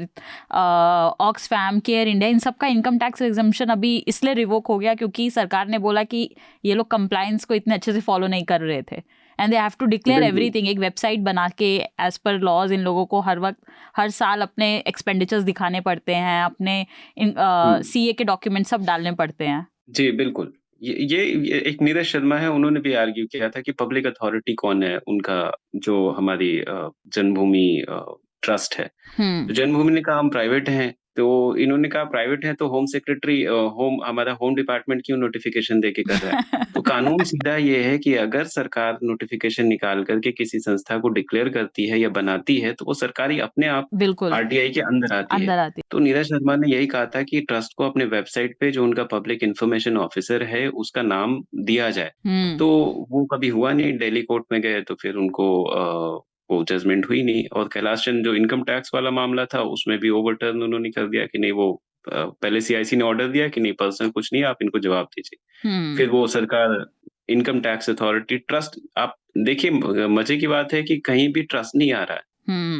ऑक्सफैम, केयर इंडिया, इन सब का इनकम टैक्स एग्जम्पशन अभी इसलिए रिवोक हो गया क्योंकि सरकार ने बोला कि ये लोग कंप्लायंस को इतने अच्छे से फॉलो नहीं कर रहे थे, and they have to declare बिल्कुल। एवरीथिंग। एक वेबसाइट बना के एज पर लॉज इन लोगों को हर साल अपने एक्सपेंडिचर्स दिखाने पड़ते हैं, अपने सीए के डॉक्यूमेंट सब डालने पड़ते हैं। जी, बिल्कुल। ये एक नीरज शर्मा है, उन्होंने भी आर्ग्यू किया था कि पब्लिक अथॉरिटी कौन है, उनका जो हमारी जन्मभूमि ट्रस्ट है। तो जन्मभूमि ने कहा हम प्राइवेट हैं, तो इन्होंने कहा प्राइवेट है तो होम सेक्रेटरी हमारा होम डिपार्टमेंट क्यों नोटिफ़िकेशन देके कर रहा है? तो कानून सीधा ये है कि अगर सरकार नोटिफ़िकेशन निकाल कर के किसी संस्था को डिक्लेयर करती है या बनाती है, तो वो सरकारी अपने आप बिल्कुल आरटीआई के अंदर आती है। अंदर आती तो नीरज शर्मा ने यही कहा था कि ट्रस्ट को अपने वेबसाइट पे जो उनका पब्लिक इन्फॉर्मेशन ऑफिसर है, उसका नाम दिया जाए। तो वो कभी हुआ नहीं, दिल्ली कोर्ट में गए तो फिर उनको वो जजमेंट हुई नहीं, और कैलाश चंद जो इनकम टैक्स वाला मामला था, उसमें भी ओवरटर्न उन्होंने कर दिया कि नहीं, वो पहले सीआईसी ने ऑर्डर दिया कि नहीं पर्सनल कुछ नहीं है, आप इनको जवाब दीजिए। फिर वो सरकार इनकम टैक्स अथॉरिटी, ट्रस्ट, आप देखिए मजे की बात है कि कहीं भी ट्रस्ट नहीं आ रहा है।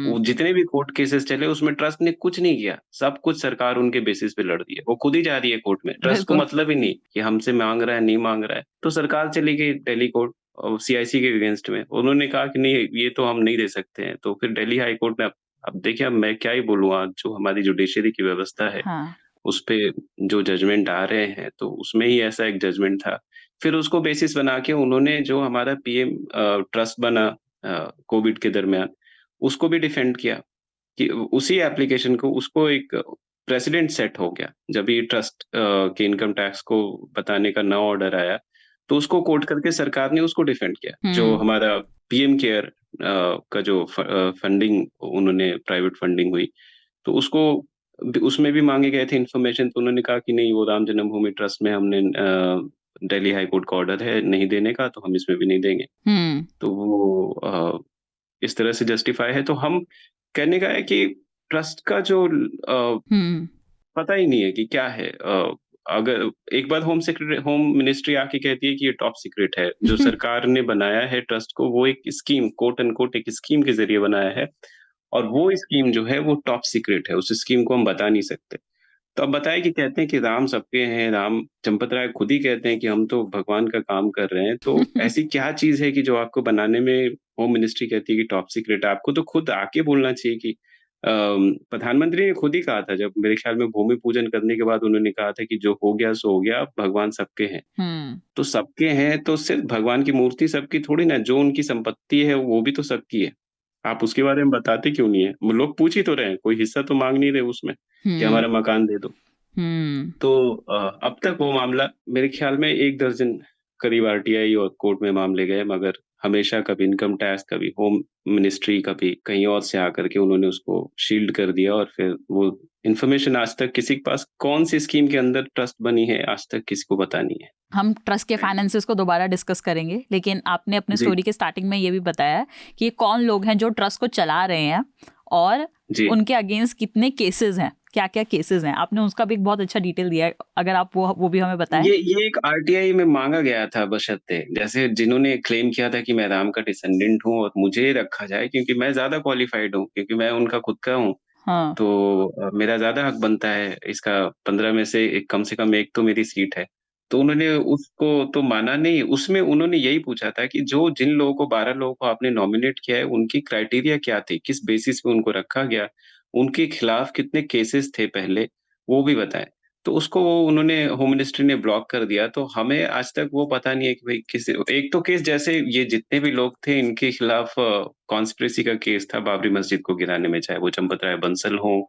वो जितने भी कोर्ट केसेस चले उसमें ट्रस्ट ने कुछ नहीं किया, सब कुछ सरकार उनके बेसिस पे लड़ रही है, वो खुद ही जा रही है कोर्ट में, ट्रस्ट को बिल्कुल। मतलब ही नहीं कि हमसे मांग रहा है नहीं मांग रहा है। तो सरकार चली गई दिल्ली कोर्ट और सीआईसी के अगेंस्ट में, उन्होंने कहा कि नहीं ये तो हम नहीं दे सकते हैं। तो फिर दिल्ली हाई कोर्ट ने, अब देखिए अब मैं क्या ही बोलूँ, आज जो हमारी जुडिशरी की व्यवस्था है हाँ। उस पे जो जजमेंट आ रहे हैं, तो उसमें ही ऐसा एक जजमेंट था। फिर उसको बेसिस बना के उन्होंने जो हमारा पीएम ट्रस्ट बना कोविड के दरमियान, उसको भी डिफेंड किया कि उसी एप्लीकेशन को, उसको एक प्रेसिडेंट सेट हो गया। जब ये ट्रस्ट के इनकम टैक्स को बताने का नया ऑर्डर आया, तो उसको कोट करके सरकार ने उसको डिफेंड किया। जो हमारा पीएम केयर का जो फंडिंग उन्होंने प्राइवेट फंडिंग हुई, तो उसको उसमें भी मांगे गए थे इन्फॉर्मेशन, तो उन्होंने कहा कि नहीं वो राम जन्मभूमि ट्रस्ट में हमने दिल्ली हाई कोर्ट का ऑर्डर है नहीं देने का, तो हम इसमें भी नहीं देंगे। तो वो इस तरह से जस्टिफाई है। तो हम कहने का है कि ट्रस्ट का जो पता ही नहीं है कि क्या है। अगर एक बार होम मिनिस्ट्री आके कहती है कि ये टॉप सीक्रेट है, जो सरकार ने बनाया है ट्रस्ट को, वो एक स्कीम, कोट अनकोट एक स्कीम के जरिए बनाया है, और वो स्कीम जो है वो टॉप सीक्रेट है, उस स्कीम को हम बता नहीं सकते। तो अब बताए कि कहते हैं कि राम सबके हैं, राम चंपत राय खुद ही कहते हैं कि हम तो भगवान का काम कर रहे हैं। तो ऐसी क्या चीज है कि जो आपको बनाने में होम मिनिस्ट्री कहती है कि टॉप सीक्रेट है? आपको तो खुद आके बोलना चाहिए कि प्रधानमंत्री ने खुद ही कहा था, जब मेरे ख्याल में भूमि पूजन करने के बाद उन्होंने कहा था कि जो हो गया सो हो गया, भगवान सबके हैं। तो सबके हैं तो सिर्फ भगवान की मूर्ति सबकी थोड़ी ना, जो उनकी संपत्ति है वो भी तो सबकी है। आप उसके बारे में बताते क्यों नहीं है? लोग पूछ ही तो रहे हैं, कोई हिस्सा तो मांग नहीं रहे उसमें कि हमारा मकान दे दो। तो अब तक वो मामला मेरे ख्याल में 1 दर्जन करीब आरटीआई और कोर्ट में मामले गए, मगर हमेशा कभी इनकम टैक्स, कभी होम मिनिस्ट्री, कभी कहीं और से आकर के उन्होंने उसको शील्ड कर दिया, और फिर वो इन्फॉर्मेशन आज तक किसी के पास कौन सी स्कीम के अंदर ट्रस्ट बनी है आज तक किसी को पता नहीं है। हम ट्रस्ट के फाइनेंसेस को दोबारा डिस्कस करेंगे, लेकिन आपने अपने स्टोरी के स्टार्टिंग में ये भी बताया कि कौन लोग हैं जो ट्रस्ट को चला रहे हैं और उनके अगेंस्ट कितने केसेस हैं, क्या क्या केसेस हैं, आपने उसका भी एक बहुत अच्छा डिटेल दिया है। अगर आप वो भी हमें बताएं। ये एक आरटीआई में मांगा गया था, बशर्ते जैसे जिन्होंने क्लेम किया था कि मैं राम का डिसेंडेंट हूँ और मुझे रखा जाए क्योंकि मैं ज्यादा क्वालिफाइड हूँ, क्योंकि मैं उनका खुद का हूँ। हाँ। तो मेरा ज्यादा हक बनता है इसका, 15 में से कम एक तो मेरी सीट है। तो उन्होंने उसको तो माना नहीं, उसमें उन्होंने यही पूछा था कि जो जिन लोगों को 12 लोगों को आपने नॉमिनेट किया है उनकी क्राइटेरिया क्या थी, किस बेसिस पे उनको रखा गया, उनके खिलाफ कितने केसेस थे पहले, वो भी बताएं। तो उसको उन्होंने, होम मिनिस्ट्री ने ब्लॉक कर दिया। तो हमें आज तक वो पता नहीं है कि भाई किस, एक तो केस जैसे ये जितने भी लोग थे इनके खिलाफ कॉन्स्पिरेसी का केस था बाबरी मस्जिद को गिराने में, चाहे वो चंपत राय बंसल हो,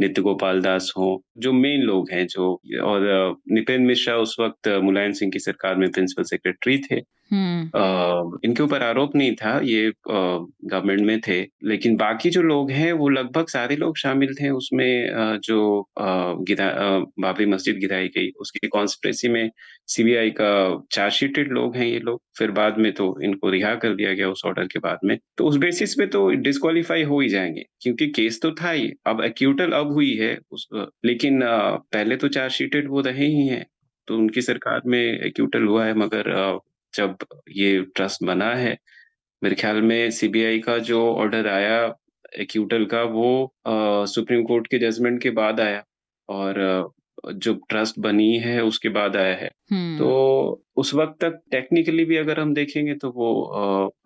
नित्य गोपाल दास हो, जो मेन लोग हैं जो, और निपेंद्र मिश्रा उस वक्त मुलायम सिंह की सरकार में प्रिंसिपल सेक्रेटरी थे। इनके ऊपर आरोप नहीं था, ये गवर्नमेंट में थे, लेकिन बाकी जो लोग हैं वो लगभग सारे लोग शामिल थे उसमें। जो बाबरी मस्जिद गिराई गई उसकी कॉन्स्पिरेसी में सीबीआई का चार्जशीटेड लोग हैं ये लोग। फिर बाद में तो इनको रिहा कर दिया गया उस ऑर्डर के बाद में, तो उस बेसिस पे तो डिस्क्वालीफाई हो ही जाएंगे क्योंकि केस तो था ही। अब एक्यूटल अब हुई है लेकिन पहले तो चार्जशीटेड वो रहे ही हैं, तो उनकी सरकार में एक्यूटल हुआ है। मगर जब ये ट्रस्ट बना है, मेरे ख्याल में सीबीआई का जो ऑर्डर आया एक्यूटल का, वो सुप्रीम कोर्ट के जजमेंट के बाद आया, और जो ट्रस्ट बनी है उसके बाद आया है। तो उस वक्त तक टेक्निकली भी अगर हम देखेंगे तो वो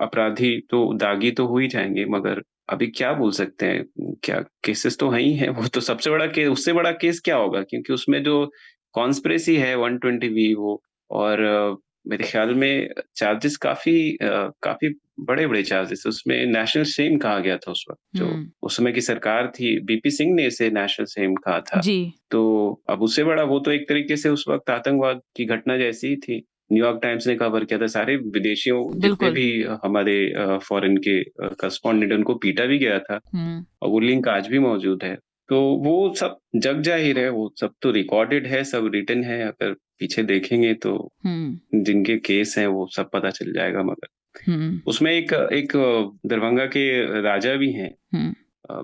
अपराधी तो दागी तो हो ही जाएंगे, मगर अभी क्या बोल सकते हैं, क्या केसेस तो है ही है। वो तो सबसे बड़ा केस, उससे बड़ा केस क्या होगा, क्योंकि उसमें जो कॉन्स्पिरेसी है 120V वो, और मेरे ख्याल में चार्जेस काफी बड़े बड़े चार्जेस, उसमें नेशनल शेम कहा गया था उस वक्त, जो उस समय की सरकार थी बीपी सिंह ने इसे नेशनल शेम कहा था जी। तो अब उससे बड़ा वो तो एक तरीके से उस वक्त आतंकवाद की घटना जैसी ही थी। न्यूयॉर्क टाइम्स ने कवर किया था, सारे विदेशियों जितने भी हमारे फॉरेन के करस्पॉन्डेंट उनको पीटा भी गया था, और वो लिंक आज भी मौजूद है। तो वो सब जग जाहिर है, वो सब तो रिकॉर्डेड है, सब रिटन है। अगर पीछे देखेंगे तो जिनके केस हैं वो सब पता चल जाएगा। मगर उसमें एक दरभंगा के राजा भी हैं,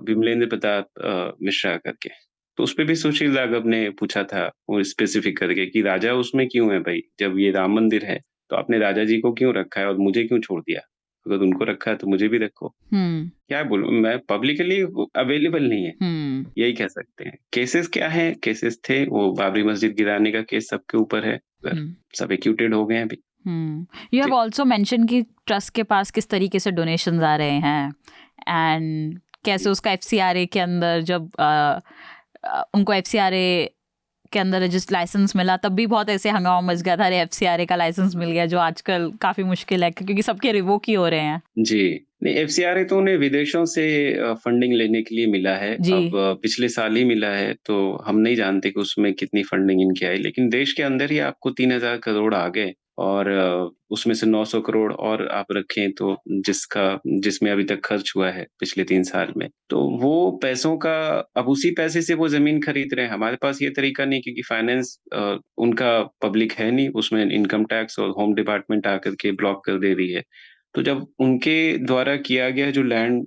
विमलेंद्र प्रताप मिश्रा करके, तो उसपे भी सुशील राघव ने पूछा था वो स्पेसिफिक करके कि राजा उसमें क्यों है भाई, जब ये राम मंदिर है। तो आपने राजा जी को क्यों रखा है और मुझे क्यों छोड़ दिया? अगर उनको रखा है तो मुझे भी रखो। क्या बोलूँ मैं, पब्लिकली अवेलेबल नहीं है, यही कह सकते हैं। केसेस क्या हैं? केसेस थे, वो बाबरी मस्जिद गिराने का केस सबके ऊपर है, सब एक्यूटेड हो गए हैं अभी। यू हैव ऑल्सो मेंशन कि ट्रस्ट के पास किस तरीके से डोनेशंस आ रहे हैं एंड कैसे उसका एफसीआरए के अंदर जब उनको एफसीआरए के अंदर जिस लाइसेंस मिला तब भी बहुत ऐसे हंगामा मच गया था, अरे एफसीआरए का लाइसेंस मिल गया, जो आजकल काफी मुश्किल है क्योंकि सबके रिवोक ही हो रहे हैं। जी, नहीं एफसीआरए तो उन्हें विदेशों से फंडिंग लेने के लिए मिला है। अब पिछले साल ही मिला है, तो हम नहीं जानते कि उसमें कितनी फंडिंग इनकी आई, लेकिन देश के अंदर ही आपको 3,000 करोड़ आ गए और उसमें से 900 करोड़ और आप रखें तो जिसमें अभी तक खर्च हुआ है पिछले 3 साल में, तो वो पैसों का अब उसी पैसे से वो ज़मीन खरीद रहे हैं। हमारे पास ये तरीका नहीं क्योंकि फाइनेंस उनका पब्लिक है नहीं, उसमें इनकम टैक्स और होम डिपार्टमेंट आकर के ब्लॉक कर दे रही है। तो जब उनके द्वारा किया गया जो लैंड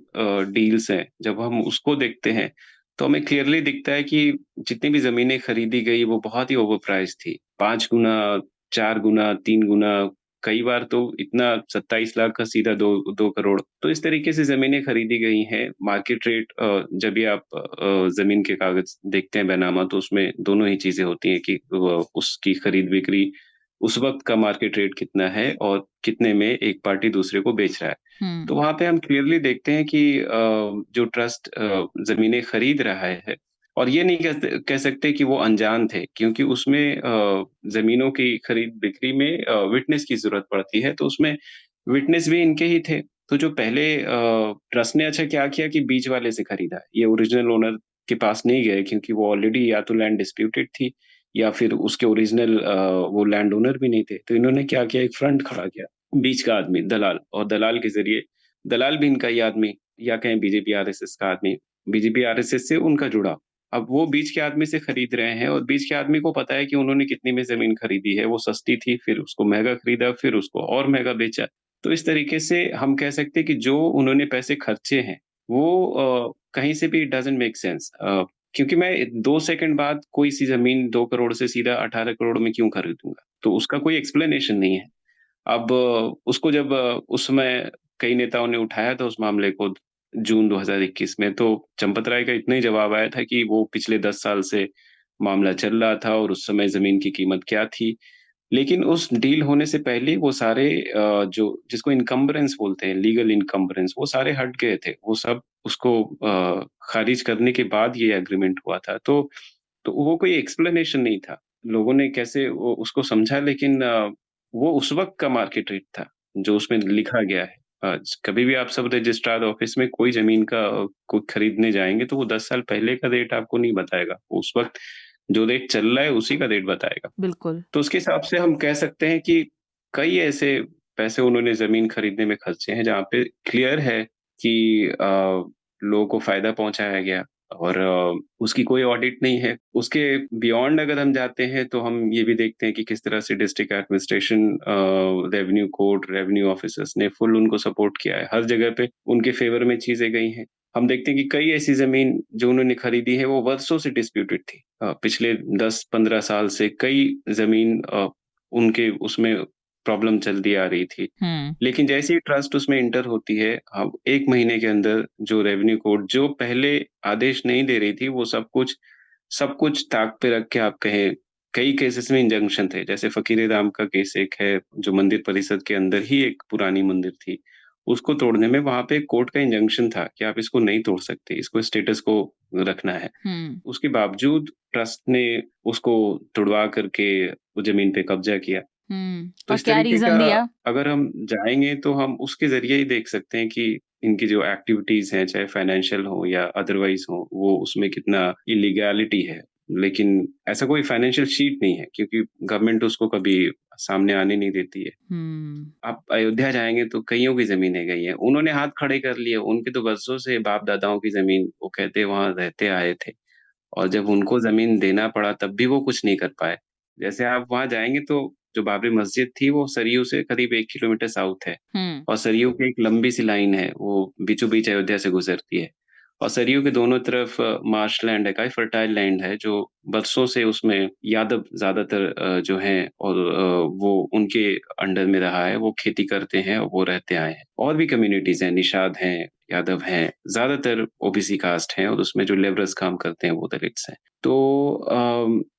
डील्स हैं, जब हम उसको देखते हैं, तो हमें क्लियरली दिखता है कि जितनी भी ज़मीनें खरीदी गई वो बहुत ही ओवर प्राइस थी। 5 गुना, 4 गुना, 3 गुना, कई बार तो इतना 27 लाख का सीधा 2 करोड़। तो इस तरीके से ज़मीनें खरीदी गई हैं। मार्केट रेट जब भी आप ज़मीन के कागज़ देखते हैं बैनामा, तो उसमें दोनों ही चीज़ें होती हैं कि उसकी खरीद-बिक्री उस वक़्त का मार्केट रेट कितना है और कितने में एक पार्टी दूसरे को बेच रहा है। तो वहाँ पे हम क्लियरली देखते हैं कि जो ट्रस्ट ज़मीनें खरीद रहा है, और ये नहीं कह सकते कि वो अनजान थे क्योंकि उसमें ज़मीनों की खरीद-बिक्री में विटनेस की ज़रूरत पड़ती है, तो उसमें विटनेस भी इनके ही थे। तो जो पहले ट्रस्ट ने अच्छा क्या किया कि बीच वाले से खरीदा। ये ओरिजिनल ओनर के पास नहीं गए क्योंकि वो ऑलरेडी या तो लैंड डिस्प्यूटेड थी या फिर उसके ओरिजिनल वो लैंड ओनर भी नहीं थे। तो इन्होंने क्या किया, एक फ्रंट खड़ा किया, बीच का आदमी दलाल, और दलाल के ज़रिए दलाल भी इनका ही आदमी या कहें बीजेपी आरएसएस का आदमी, बीजेपी आरएसएस से उनका जुड़ाव। अब वो बीच के आदमी से खरीद रहे हैं और बीच के आदमी को पता है कि उन्होंने कितने में ज़मीन खरीदी है, वो सस्ती थी, फिर उसको महँगा खरीदा, फिर उसको और महँगा बेचा। तो इस तरीके से हम कह सकते हैं कि जो उन्होंने पैसे खर्चे हैं, वो कहीं से भी इट डज़न्ट मेक सेंस। क्योंकि मैं 2 सेकंड बाद कोई सी ज़मीन 2 करोड़ से सीधा 18 करोड़ में क्यों खरीदूँगा? तो उसका कोई एक्सप्लेनेशन नहीं है। अब उसको जब उस समय कई नेताओं ने उठाया था उस मामले को जून 2021 में, तो चंपत राय का इतना ही जवाब आया था कि वो पिछले 10 साल से मामला चल रहा था और उस समय ज़मीन की कीमत क्या थी। लेकिन उस डील होने से पहले वो सारे जो जिसको इन्कम्बरेंस बोलते हैं, लीगल इन्कम्बरेंस, वो सारे हट गए थे। वो सब उसको खारिज करने के बाद ये एग्रीमेंट हुआ था। तो वो कोई एक्सप्लेनेशन नहीं था। लोगों ने कैसे वो उसको समझा, लेकिन वो उस वक़्त का मार्केट रेट था, जो उसमें लिखा गया है। कभी भी आप सब रजिस्ट्रार ऑफ़िस में कोई ज़मीन का को खरीदने जाएँगे तो वो 10 साल पहले का रेट आपको नहीं बताएगा। वो उस वक़्त जो रेट चल रहा है उसी का रेट बताएगा। बिल्कुल। तो उसके हिसाब से हम कह सकते हैं कि कई ऐसे पैसे उन्होंने ज़मीन खरीदने में खर्चे हैं जहाँ पे क्लियर है कि लोगों को फ़ायदा पहुँचाया गया और उसकी कोई ऑडिट नहीं है। उसके बियॉन्ड अगर हम जाते हैं तो हम ये भी देखते हैं कि किस तरह से district administration, revenue court, revenue officers ने फुल उनको सपोर्ट किया है। हर जगह पे उनके फ़ेवर में चीज़ें गई हैं। हम देखते हैं कि कई ऐसी ज़मीन जो उन्होंने खरीदी है वो वर्षों से डिस्प्यूटेड थी। पिछले 10-15 साल से कई ज़मीन उनके उसमें प्रॉब्लम चलती आ रही थी। लेकिन जैसे ही ट्रस्ट उसमें एंटर होती है, अब 1 महीने के अंदर जो रेवेन्यू कोर्ट जो पहले आदेश नहीं दे रही थी, वो सब कुछ ताक पे रख के आप कहें, कई केसेस में इंजंक्शन थे। जैसे फ़कीर राम का केस एक है, जो मंदिर परिषद के अंदर ही एक पुरानी मंदिर थी। उसको तोड़ने में वहाँ पे कोर्ट का इंजंक्शन था कि आप इसको नहीं तोड़ सकते, इसको स्टेटस को रखना है। उसके बावजूद ट्रस्ट ने उसको तुड़वा करके वो ज़मीन पे कब्ज़ा किया। तो और इस क्या तरीके रीज़न का दिया? अगर हम जाएँगे तो हम उसके ज़रिए ही देख सकते हैं कि इनकी जो एक्टिविटीज़ हैं, चाहे फाइनेंशियल हो या अदरवाइज़ हो, वो उसमें कितना इलीगैलिटी है। लेकिन ऐसा कोई फाइनेंशियल शीट नहीं है क्योंकि गवर्नमेंट उसको कभी सामने आने नहीं देती है। आप अयोध्या जाएँगे तो कइयों की ज़मीनें गई हैं। उन्होंने हाथ खड़े कर लिए, उनके तो वर्षों से बाप-दादाओं की ज़मीन वो कहते वहाँ रहते आए थे और जब उनको ज़मीन देना पड़ा तब भी वो कुछ नहीं कर पाए। जैसे आप वहाँ जाएँगे तो जो बाबरी मस्जिद थी वो सरयू से करीब 1 किलोमीटर साउथ है और सरयू की एक लंबी सी लाइन है, वो बीचों-बीच अयोध्या से गुज़रती है। और सरयू के दोनों तरफ मार्श लैंड है, काफी फर्टाइल लैंड है, जो बरसों से उसमें यादव ज्यादातर जो हैं, और वो उनके अंडर में रहा है, वो खेती करते हैं और वो रहते आए हैं। और भी कम्युनिटीज हैं, निषाद हैं, यादव हैं, ज्यादातर ओबीसी कास्ट हैं, और उसमें जो लेबरर्स काम करते हैं वो दलित्स हैं। तो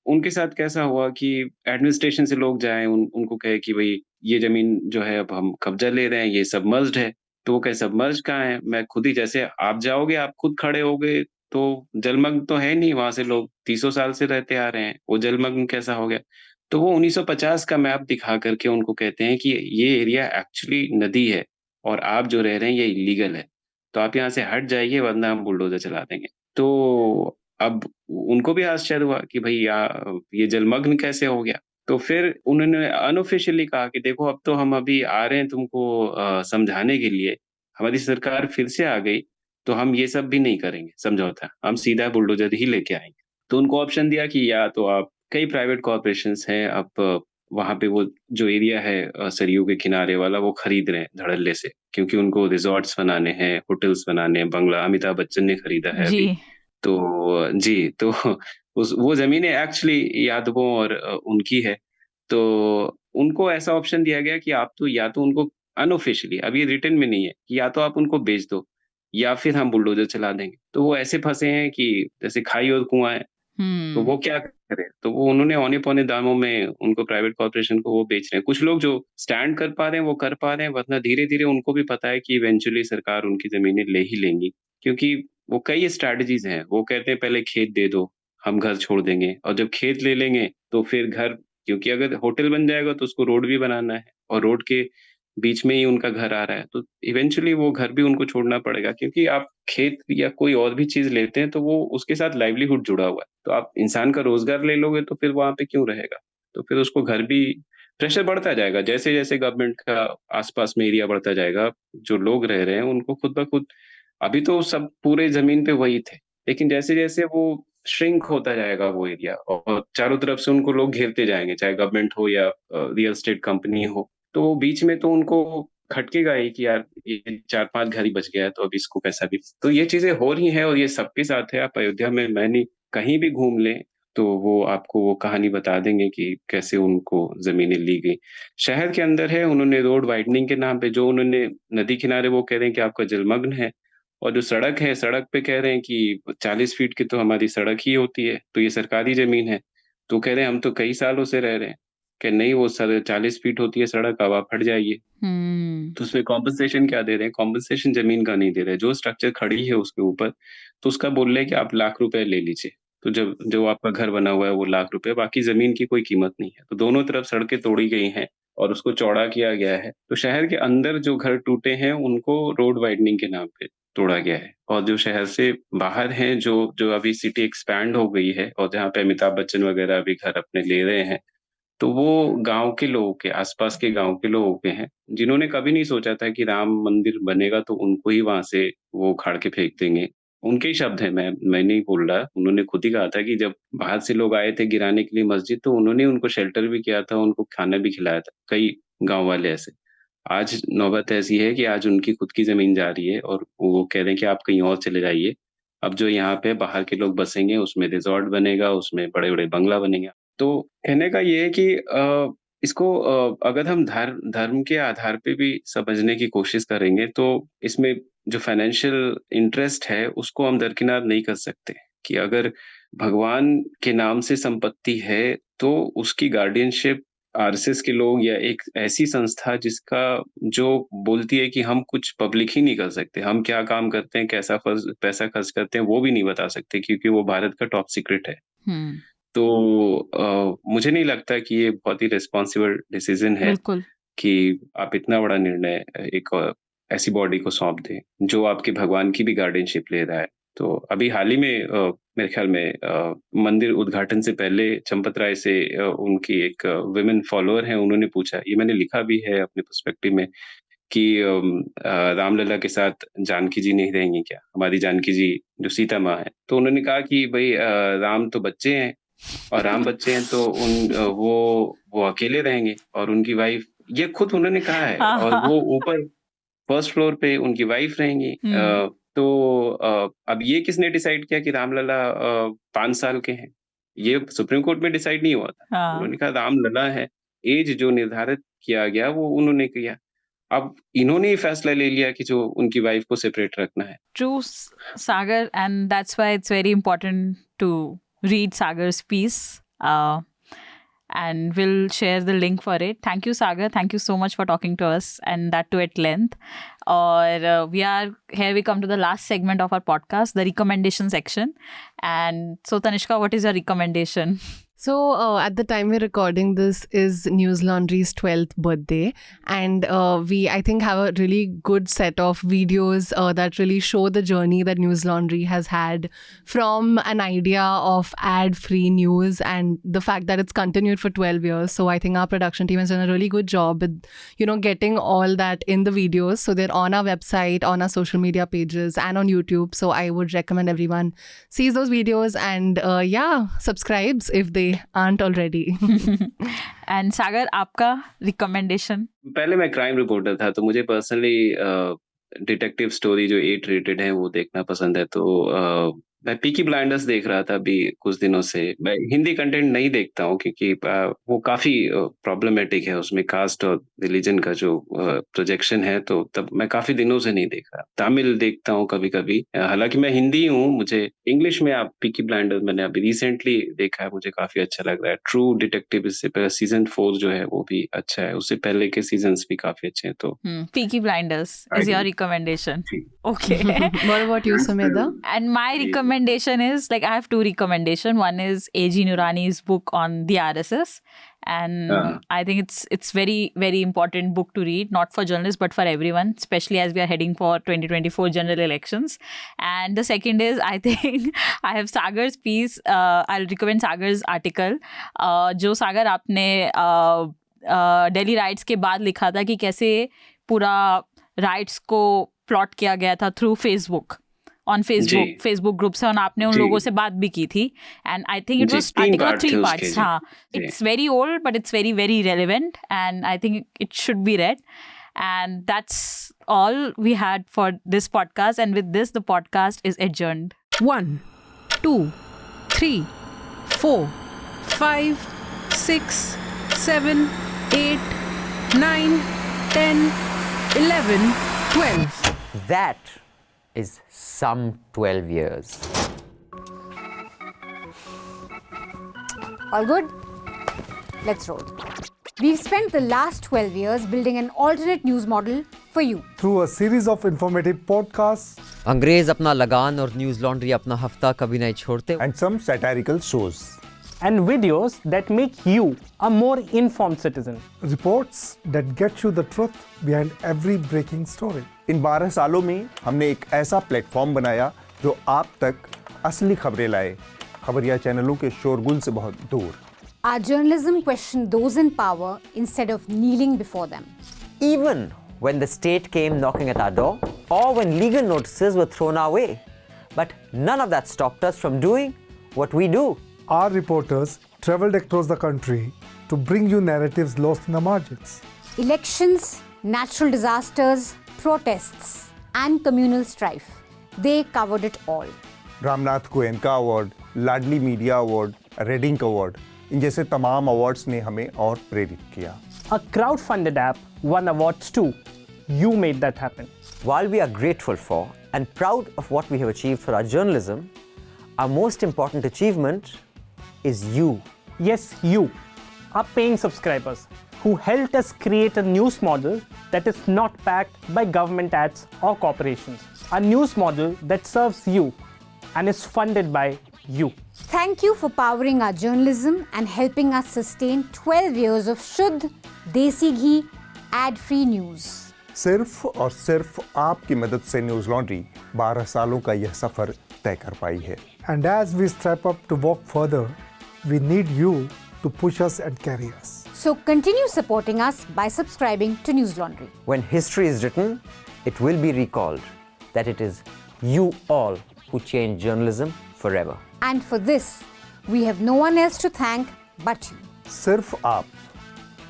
उनके साथ कैसा हुआ कि एडमिनिस्ट्रेशन से लोग जाए, उनको कहे कि भाई ये जमीन जो है अब हम कब्जा ले रहे हैं, ये सबमर्ज्ड है। तो वो कहे सबमर्ज कहाँ है, मैं खुद ही, जैसे आप जाओगे, आप खुद खड़े होगे तो जलमग्न तो है नहीं, वहां से लोग तीसों साल से रहते आ रहे हैं, वो जलमग्न कैसा हो गया। तो वो 1950 का मैप दिखा करके उनको कहते हैं कि ये एरिया एक्चुअली नदी है, और आप जो रह रहे हैं ये इलीगल है, तो आप यहाँ से हट जाइए वरना हम बुलडोजर चला देंगे। तो अब उनको भी आश्चर्य हुआ कि भाई ये जलमग्न कैसे हो गया। तो फिर उन्होंने अनऑफिशियली कहा कि देखो, अब तो हम अभी आ रहे हैं तुमको समझाने के लिए, हमारी सरकार फिर से आ गई, तो हम ये सब भी नहीं करेंगे समझौता, हम सीधा बुलडोजर ही लेके आएंगे। तो उनको ऑप्शन दिया कि या तो आप, कई प्राइवेट कॉर्पोरेशंस हैं अब वहां पे, वो जो एरिया है सरयू के किनारे वाला, वो खरीद रहे हैं धड़ल्ले से, क्योंकि उनको रिजॉर्ट्स बनाने हैं, होटल्स बनाने हैं, बंगला अमिताभ बच्चन ने खरीदा है जी। अभी। तो जी, तो उस वो ज़मीनें एक्चुअली यादवों और उनकी है। तो उनको ऐसा ऑप्शन दिया गया कि आप तो, या तो उनको अनऑफिशियली, अब ये रिटन में नहीं है, कि या तो आप उनको बेच दो या फिर हम बुलडोज़र चला देंगे। तो वो ऐसे फँसे हैं कि जैसे खाई और कुआँ है, तो वो क्या करें? तो वो उन्होंने औने-पौने दामों में उनको, प्राइवेट कॉर्पोरेशन को, वो बेच रहे हैं। कुछ लोग जो स्टैंड कर पा रहे हैं, वो कर पा रहे हैं, वरना धीरे-धीरे उनको भी पता है कि इवेंचुअली सरकार उनकी ज़मीनें ले ही लेंगी। क्योंकि वो कई स्ट्रैटेजीज़ हैं। वो कहते हैं पहले खेत दे दो, हम घर छोड़ देंगे, और जब खेत ले लेंगे तो फिर घर, क्योंकि अगर होटल बन जाएगा तो उसको रोड भी बनाना है, और रोड के बीच में ही उनका घर आ रहा है, तो इवेंचुअली वो घर भी उनको छोड़ना पड़ेगा, क्योंकि आप खेत या कोई और भी चीज़ लेते हैं तो वो उसके साथ लाइवलीहुड जुड़ा हुआ है। तो आप इंसान का रोज़गार ले लोगे तो फिर वहाँ पे क्यों रहेगा? तो फिर उसको घर भी, प्रेशर बढ़ता जाएगा, जैसे-जैसे गवर्नमेंट का आस-पास में एरिया बढ़ता जाएगा, जो लोग रह रहे हैं उनको खुद ब खुद, अभी तो सब पूरे ज़मीन पे वही थे, लेकिन जैसे-जैसे वो श्रिंक होता जाएगा वो एरिया, और चारों तरफ से उनको लोग घेरते जाएँगे, चाहे गवर्नमेंट हो या रियल एस्टेट कंपनी हो। तो वो बीच में तो उनको खटकेगा ही कि यार ये 4-5 घर ही बच गया है, तो अब इसको कैसा भी, तो ये चीज़ें हो रही हैं, और ये सबके साथ है। आप अयोध्या में, मैं नहीं, कहीं भी घूम लें, तो वो आपको वो कहानी बता देंगे कि कैसे उनको ज़मीनें ली गई। शहर के अंदर है, उन्होंने रोड वाइडनिंग के नाम पे, जो उन्होंने नदी किनारे, वो कह रहे हैं कि आपका जलमग्न है, और जो सड़क है, सड़क पे कह रहे हैं कि 40 फीट की तो हमारी सड़क ही होती है, तो ये सरकारी ज़मीन है। तो कह रहे हैं हम तो कई सालों से रह रहे हैं, कि नहीं वो सर 40 फीट होती है सड़क, अब आप हट जाइए। तो उसमें कॉम्पेंसेशन क्या दे रहे हैं? कॉम्पेंसेशन ज़मीन का नहीं दे रहे, जो स्ट्रक्चर खड़ी है उसके ऊपर, तो उसका बोल रहे हैं कि आप लाख रुपए ले लीजिए। तो जब जो आपका घर बना हुआ है वो लाख रुपए, बाकी ज़मीन की कोई कीमत नहीं है। तो दोनों तरफ सड़कें तोड़ी गई हैं और उसको चौड़ा किया गया है। तो शहर के अंदर जो घर टूटे हैं उनको रोड वाइडनिंग के नाम पे तोड़ा गया है, और जो शहर से बाहर हैं, जो जो अभी सिटी एक्सपैंड हो गई है और जहाँ पे अमिताभ बच्चन वगैरह अभी घर अपने ले रहे हैं, तो वो गाँव के लोगों के, आस-पास के गाँव के लोगों के हैं, जिन्होंने कभी नहीं सोचा था कि राम मंदिर बनेगा तो उनको ही वहाँ से वो उखाड़ के फेंक देंगे। उनके ही शब्द हैं, मैं नहीं बोल रहा, उन्होंने खुद ही कहा था कि जब बाहर से लोग आए थे गिराने के लिए मस्जिद, तो उन्होंने उनको शेल्टर भी किया था, उनको खाना भी खिलाया था, कई गाँव वाले ऐसे। आज नौबत ऐसी है कि आज उनकी खुद की ज़मीन जा रही है और वो कह रहे हैं कि आप कहीं और चले जाइए। अब जो यहाँ पे बाहर के लोग बसेंगे, उसमें रिज़ॉर्ट बनेगा, उसमें बड़े-बड़े बंगला बनेंगे। तो कहने का ये है कि इसको अगर हम धर्म के आधार पे भी समझने की कोशिश करेंगे, तो इसमें जो फाइनेंशियल इंटरेस्ट है, उसको हम दरकिनार नहीं कर सकते, कि अगर भगवान के नाम से संपत्ति है, तो उसकी गार्डियनशिप आरएसएस के लोग या एक ऐसी संस्था जिसका, जो बोलती है कि हम कुछ पब्लिक ही नहीं कर सकते, हम क्या काम करते हैं, कैसा पैसा खर्च करते हैं, वो भी नहीं बता सकते, क्योंकि वो भारत का टॉप सीक्रेट है। हम्म। तो मुझे नहीं लगता कि ये बहुत ही रिस्पॉन्सिबल डिसीजन है बिल्कुल। कि आप इतना बड़ा निर्णय एक ऐसी बॉडी को सौंप दें, जो आपके भगवान की भी गार्डियनशिप ले रहा है। तो अभी हाल ही में मेरे ख्याल में मंदिर उद्घाटन से पहले चंपत राय से उनकी एक वुमेन फॉलोअर हैं, उन्होंने पूछा, ये मैंने लिखा भी है अपने पर्सपेक्टिव में, कि रामलला के साथ जानकी जी नहीं रहेंगी क्या? हमारी जानकी जी जो सीता माँ है। तो उन्होंने कहा कि भई राम तो बच्चे हैं, और राम बच्चे हैं तो वो अकेले रहेंगे, और उनकी वाइफ, ये खुद उन्होंने कहा है, हाँ, और हाँ। वो ऊपर फर्स्ट फ्लोर पे उनकी वाइफ रहेंगी। हम्म। तो अब ये किसने डिसाइड किया कि रामलला 5 साल के हैं? ये सुप्रीम कोर्ट में डिसाइड नहीं हुआ था। हाँ। उन्होंने कहा रामलला है, एज जो निर्धारित किया गया वो उन्होंने किया। अब इन्होंने ही फैसला ले लिया कि जो उनकी वाइफ को सेपरेट रखना है। True, Sagar, and that's why it's very important to read Sagar's piece. And we'll share the link for it. Thank you, Sagar. Thank you so much for talking to us, and that too at length. Or we come to the last segment of our podcast, the recommendation section. And so, Tanishka, what is your recommendation? So at the time we're recording this is News Laundry's 12th birthday, and we I think have a really good set of videos that really show the journey that News Laundry has had from an idea of ad-free news and the fact that it's continued for 12 years. So I think our production team has done a really good job with, getting all that in the videos. So they're on our website, on our social media pages, and on YouTube. So I would recommend everyone sees those videos and subscribes if they aren't already. And Sagar, आपका recommendation? पहले मैं crime reporter था, तो मुझे personally detective story जो 8 rated है वो देखना पसंद है। तो मैं पीकी ब्लाइंडर्स देख रहा था अभी कुछ दिनों से। मैं हिंदी कंटेंट नहीं देखता हूँ क्योंकि वो काफी प्रॉब्लमेटिक है, उसमें कास्ट और रिलीजन का जो प्रोजेक्शन है, तो तब मैं काफी दिनों से नहीं देख रहा। तमिल देखता हूँ कभी कभी, हालांकि मैं हिंदी हूँ। मुझे इंग्लिश में आप पीकी ब्लाइंडर्स मैंने अभी रिसेंटली देखा है, मुझे काफी अच्छा लग रहा है। ट्रू डिटेक्टिव, इससे पहले सीजन 4 जो है वो भी अच्छा है, उससे पहले के सीजन्स भी काफी अच्छे हैं। तो Peaky Blinders is your recommendation. Okay. What about you, Sumedha? And my recommendation is, I have 2 recommendations. One is A.G. Nurani's book on the RSS. And I think it's very, very important book to read, not for journalists, but for everyone, especially as we are heading for 2024 general elections. And the second is, I think I have Sagar's piece. I'll recommend Sagar's article. जो सागर आपने Delhi rights के बाद लिखा था कि कैसे पूरा rights को प्लॉट किया गया था through Facebook, on Facebook group से, और आपने उन लोगों से बात भी की थी। And I think it was article 3 parts. हाँ, it's very old but it's very very relevant and I think it should be read. And that's all we had for this podcast. And with this, the podcast is adjourned. 1, 2, 3, 4, 5, 6, 7, 8, 9, 10, 11, 12. That is some 12 years. All good? Let's roll. We've spent the last 12 years building an alternate news model for you. Through a series of informative podcasts अंग्रेज अपना लगान और news laundry अपना हफ्ता कभी नहीं छोड़ते। and some satirical shows. And videos that make you a more informed citizen. Reports that get you the truth behind every breaking story. इन 12 सालों में हमने एक ऐसा प्लेटफॉर्म बनाया जो आप तक असली खबरें लाए, खबरिया चैनलों के शोरगुल से बहुत दूर। Our journalism questioned those in power instead of kneeling before them. Even when the state came knocking at our door, or when legal notices were thrown our way. But none of that stopped us from doing what we do. Our reporters traveled across the country to bring you narratives lost in the margins. Elections, natural disasters, protests, and communal strife. They covered it all. Ramnath Goenka award, Ladli media award, Red Ink award, इन जैसे तमाम awards ने हमें और प्रेरित किया। A crowd-funded app won awards too. You made that happen. While we are grateful for and proud of what we have achieved for our journalism, our most important achievement is you. Yes, you, our paying subscribers, who helped us create a news model that is not backed by government ads or corporations. A news model that serves you and is funded by you. Thank you for powering our journalism and helping us sustain 12 years of Shuddh, Desi Ghee, ad-free news. सिर्फ और सिर्फ आपकी मदद से news laundry 12 सालों का यह सफर तय कर पाई है। And as we step up to walk further, we need you to push us and carry us. So continue supporting us by subscribing to News Laundry. When history is written, it will be recalled that it is you all who changed journalism forever. And for this, we have no one else to thank but you. सिर्फ आप,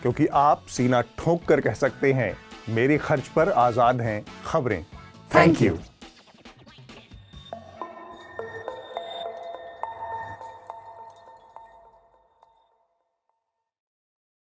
क्योंकि आप सीना ठोक कर कह सकते हैं, मेरे खर्च पर आजाद हैं खबरें। Thank you.